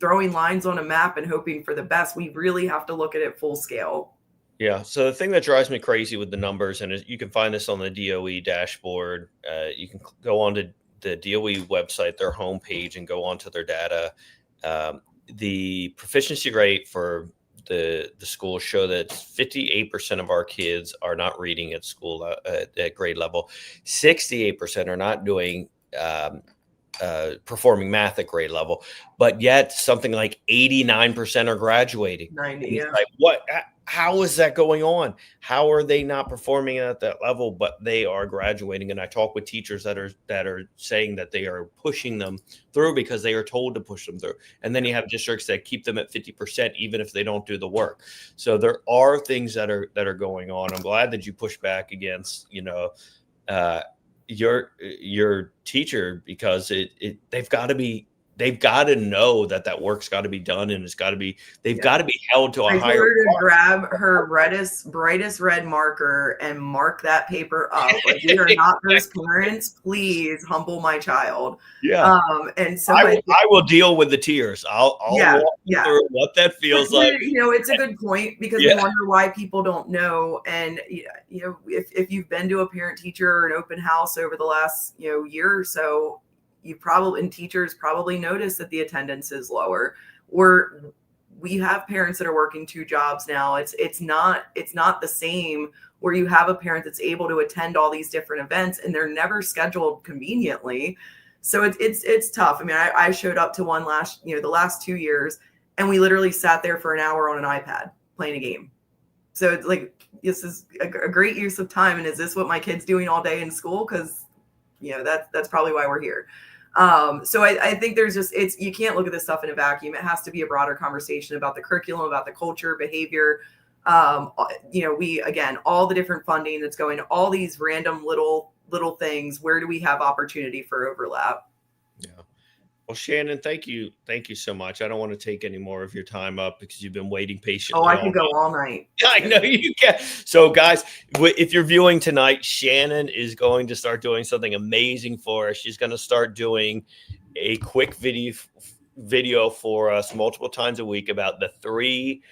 throwing lines on a map and hoping for the best. We really have to look at it full scale. Yeah. So the thing that drives me crazy with the numbers, and you can find this on the DOE dashboard. You can go onto the DOE website, their homepage, and go onto their data. The proficiency rate for the schools show that 58% of our kids are not reading at school at grade level. 68% are not doing performing math at grade level, but yet something like 89% are graduating. 90, and it's yeah. like, what? How is that going on? How are they not performing at that level, but they are graduating? And I talk with teachers that are saying that they are pushing them through because they are told to push them through. And then you have districts that keep them at 50%, even if they don't do the work. So there are things that are going on. I'm glad that you push back against, your teacher, because they've got to know that work's got to be done, and they've got to be held to a I higher told her to bar. grab her brightest red marker and mark that paper up. Like, we are not those parents. Please humble my child. Yeah. And so I will deal with the tears. I'll walk through what that feels like. It's a good point, because we wonder why people don't know. And if you've been to a parent teacher or an open house over the last year or so, teachers probably notice that the attendance is lower. We have parents that are working 2 jobs now. It's not the same where you have a parent that's able to attend all these different events and they're never scheduled conveniently. So it's tough. I mean, I showed up to one the last 2 years, and we literally sat there for an hour on an iPad playing a game. So it's like, this is a great use of time. And is this what my kid's doing all day in school? Because that's probably why we're here. So I think there's you can't look at this stuff in a vacuum. It has to be a broader conversation about the curriculum, about the culture, behavior. Again, all the different funding that's going to all these random little things. Where do we have opportunity for overlap? Yeah. Well, Shannon, thank you so much. I don't want to take any more of your time up because you've been waiting patiently. Oh, I can go all night. I know you can. So, guys, if you're viewing tonight, Shannon is going to start doing something amazing for us. She's going to start doing a quick video for us multiple times a week about the 3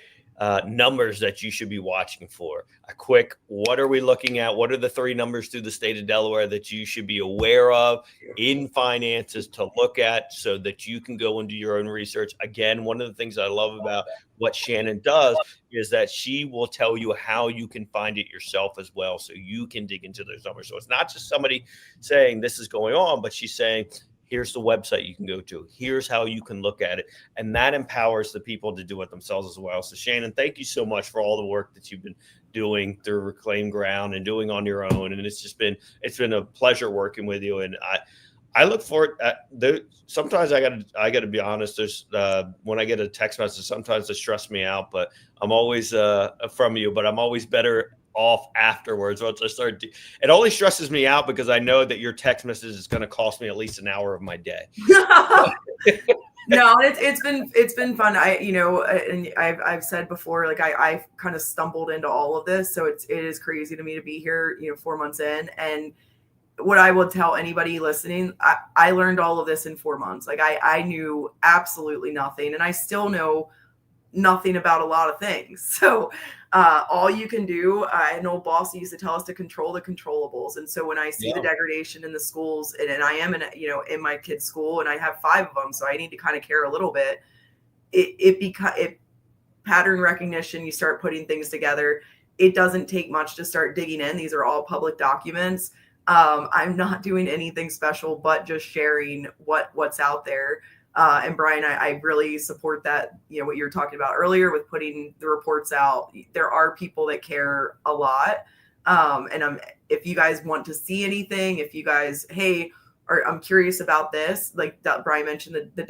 numbers that you should be watching for. A quick, what are we looking at? What are the 3 numbers through the state of Delaware that you should be aware of in finances to look at, so that you can go and do your own research? Again, one of the things I love about what Shannon does is that she will tell you how you can find it yourself as well, so you can dig into those numbers. So it's not just somebody saying this is going on, but she's saying, here's the website you can go to. Here's how you can look at it. And that empowers the people to do it themselves as well. So Shannon, thank you so much for all the work that you've been doing through Reclaim Ground and doing on your own. And it's been a pleasure working with you. And I look forward. Sometimes I got to be honest. There's when I get a text message, sometimes it stresses me out. But I'm always from you. But I'm always better off afterwards. Once I start, it only stresses me out because I know that your text message is going to cost me at least an hour of my day. No, it's been fun. And I've said before, like I kind of stumbled into all of this, so it is crazy to me to be here, 4 months in. And what I will tell anybody listening, I learned all of this in 4 months. Like I knew absolutely nothing, and I still know nothing about a lot of things. So all you can do, an old boss used to tell us to control the controllables. And so when I see the degradation in the schools, and I am in my kid's school, and I have 5 of them, so I need to kind of care a little bit. It pattern recognition, you start putting things together. It doesn't take much to start digging in. These are all public documents. I'm not doing anything special, but just sharing what's out there. And Brian, I really support that, what you were talking about earlier with putting the reports out. There are people that care a lot. And if you guys want to see anything, if you guys, or I'm curious about this, like Brian mentioned the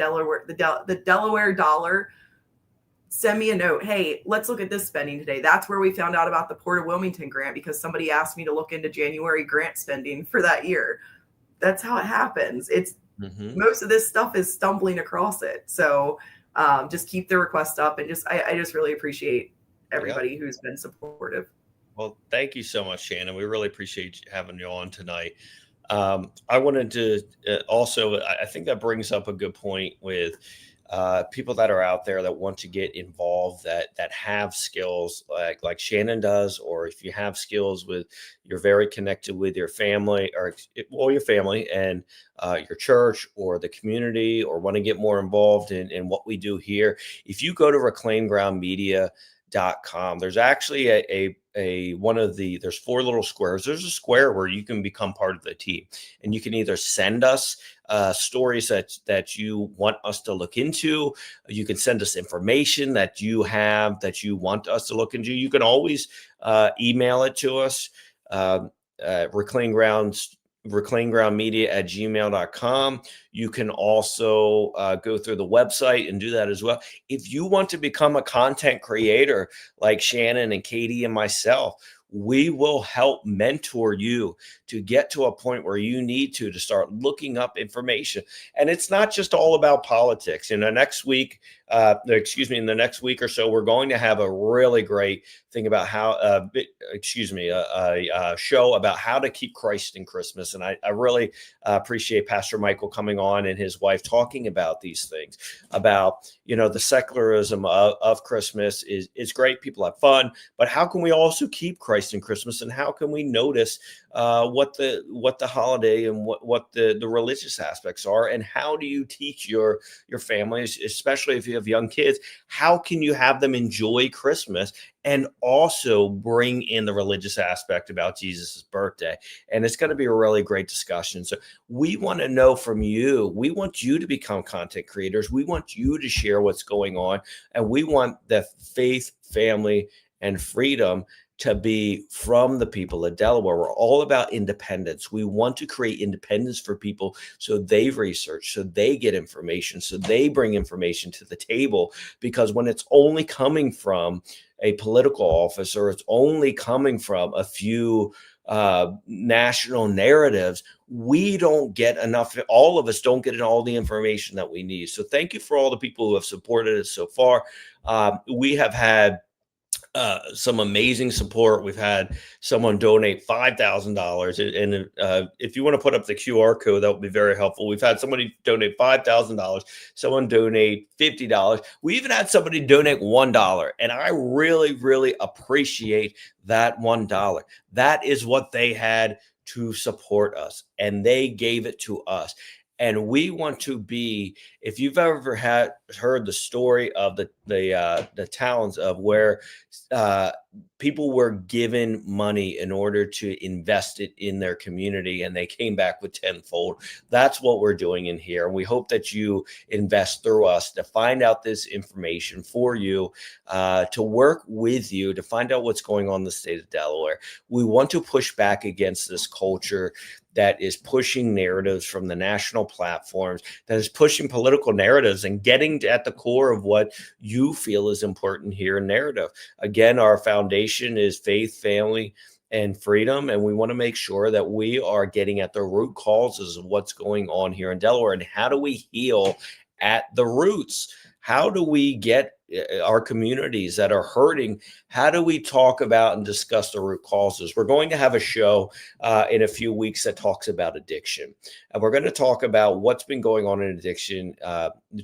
Delaware dollar, send me a note. Hey, let's look at this spending today. That's where we found out about the Port of Wilmington grant, because somebody asked me to look into January grant spending for that year. That's how it happens. It's most of this stuff is stumbling across it. So just keep the request up, and I just really appreciate everybody who's been supportive. Well, thank you so much, Shannon. We really appreciate having you on tonight. I wanted to also, I think that brings up a good point with people that are out there that want to get involved, that have skills like Shannon does, or if you have skills with, you're very connected with your family your family and your church or the community, or want to get more involved in what we do here. If you go to reclaimgroundmedia.com, there's actually there's 4 little squares. There's a square where you can become part of the team, and you can either send us stories that you want us to look into. You can send us information that you have that you want us to look into. You can always email it to us, reclaimgroundmedia@gmail.com. You can also go through the website and do that as well. If you want to become a content creator like Shannon and Katie and myself, we will help mentor you to get to a point where you need to start looking up information. And it's not just all about politics. In the next week, in the next week or so, we're going to have a really great thing about how, a show about how to keep Christ in Christmas. And I really appreciate Pastor Michael coming on and his wife talking about these things, about, the secularism of Christmas is great. People have fun, but how can we also keep Christ in Christmas? And how can we notice what the holiday and what the religious aspects are? And how do you teach your families, especially if you have young kids, how can you have them enjoy Christmas and also bring in the religious aspect about Jesus's birthday? And it's going to be a really great discussion. So we want to know from you. We want you to become content creators. We want you to share what's going on. And we want the faith, family, and freedom to be from the people of Delaware. We're all about independence. We want to create independence for people so they research, so they get information, so they bring information to the table. Because when it's only coming from a political office, or it's only coming from a few national narratives, we don't get enough. All of us don't get all the information that we need. So thank you for all the people who have supported us so far. We have had some amazing support. We've had someone donate $5,000, and if you want to put up the QR code, that would be very helpful. We've had somebody donate $5,000, someone donate $50. We even had somebody donate $1, and I really, really appreciate that $1. That is what they had to support us, and they gave it to us. And we want to be, if you've ever heard the story of the towns of where people were given money in order to invest it in their community, and they came back with tenfold. That's what we're doing in here. And we hope that you invest through us to find out this information for you, to work with you, to find out what's going on in the state of Delaware. We want to push back against this culture that is pushing narratives from the national platforms, that is pushing political narratives and getting at the core of what you feel is important here in narrative. Again, our foundation is faith, family, and freedom. And we want to make sure that we are getting at the root causes of what's going on here in Delaware. And how do we heal at the roots? How do we get our communities that are hurting? How do we talk about and discuss the root causes? We're going to have a show in a few weeks that talks about addiction. And we're going to talk about what's been going on in addiction,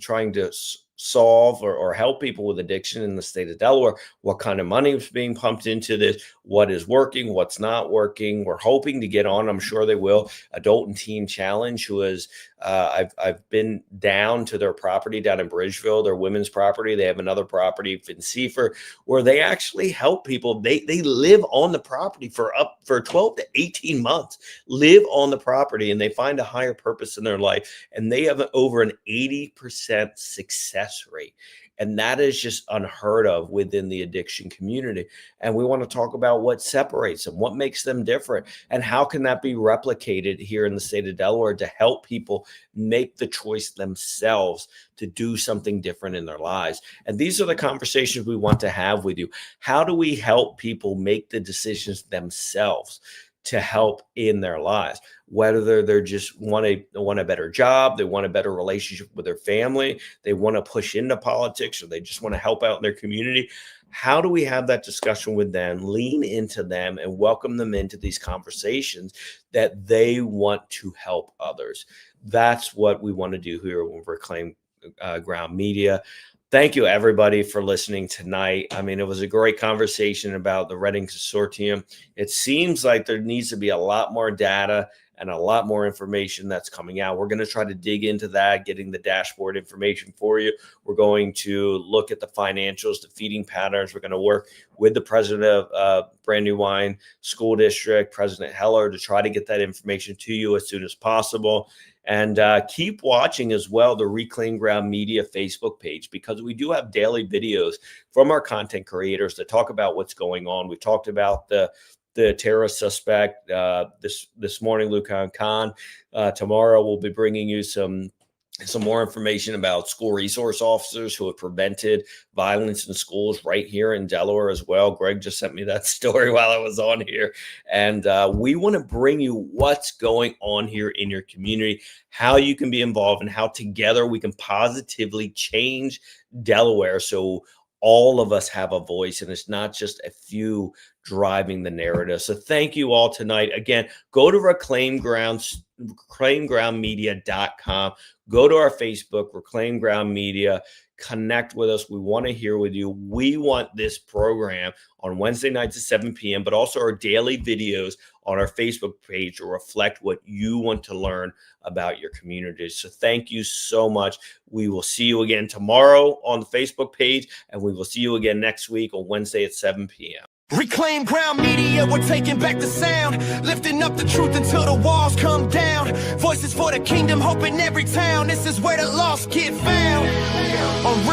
trying to solve or help people with addiction in the state of Delaware, what kind of money is being pumped into this, what is working, what's not working. We're hoping to get on, I'm sure they will, Adult and Teen Challenge, who is, I've been down to their property down in Bridgeville, their women's property. They have another property in Seaford where they actually help people. They live on the property for 12 to 18 months, live on the property, and they find a higher purpose in their life. And they have over an 80% success rate. And that is just unheard of within the addiction community. And we want to talk about what separates them, what makes them different, and how can that be replicated here in the state of Delaware to help people make the choice themselves to do something different in their lives. And these are the conversations we want to have with you. How do we help people make the decisions themselves to help in their lives, whether they're just want a better job, they want a better relationship with their family, they want to push into politics, or they just want to help out in their community? How do we have that discussion with them, lean into them, and welcome them into these conversations that they want to help others? That's what we want to do here with Reclaim Ground Media. Thank you, everybody, for listening tonight. I mean, it was a great conversation about the Redding Consortium. It seems like there needs to be a lot more data and a lot more information that's coming out. We're going to try to dig into that, getting the dashboard information for you. We're going to look at the financials, the feeding patterns. We're going to work with the president of Brandywine School District, President Heller, to try to get that information to you as soon as possible. And keep watching as well the Reclaim Ground Media Facebook page, because we do have daily videos from our content creators that talk about what's going on. We talked about the terrorist suspect this morning, Lucan Khan. Tomorrow we'll be bringing you some more information about school resource officers who have prevented violence in schools right here in Delaware as well. Greg just sent me that story while I was on here. And we want to bring you what's going on here in your community, how you can be involved, and how together we can positively change Delaware so all of us have a voice and it's not just a few driving the narrative. So thank you all tonight. Again, go to reclaimgroundmedia.com. Go to our Facebook, Reclaim Ground Media. Connect with us. We want to hear with you. We want this program on Wednesday nights at 7 p.m., but also our daily videos on our Facebook page to reflect what you want to learn about your communities. So thank you so much. We will see you again tomorrow on the Facebook page, and we will see you again next week on Wednesday at 7 p.m. Reclaim Ground Media, we're taking back the sound, lifting up the truth until the walls come down. Voices for the kingdom, hope in every town. This is where the lost get found. On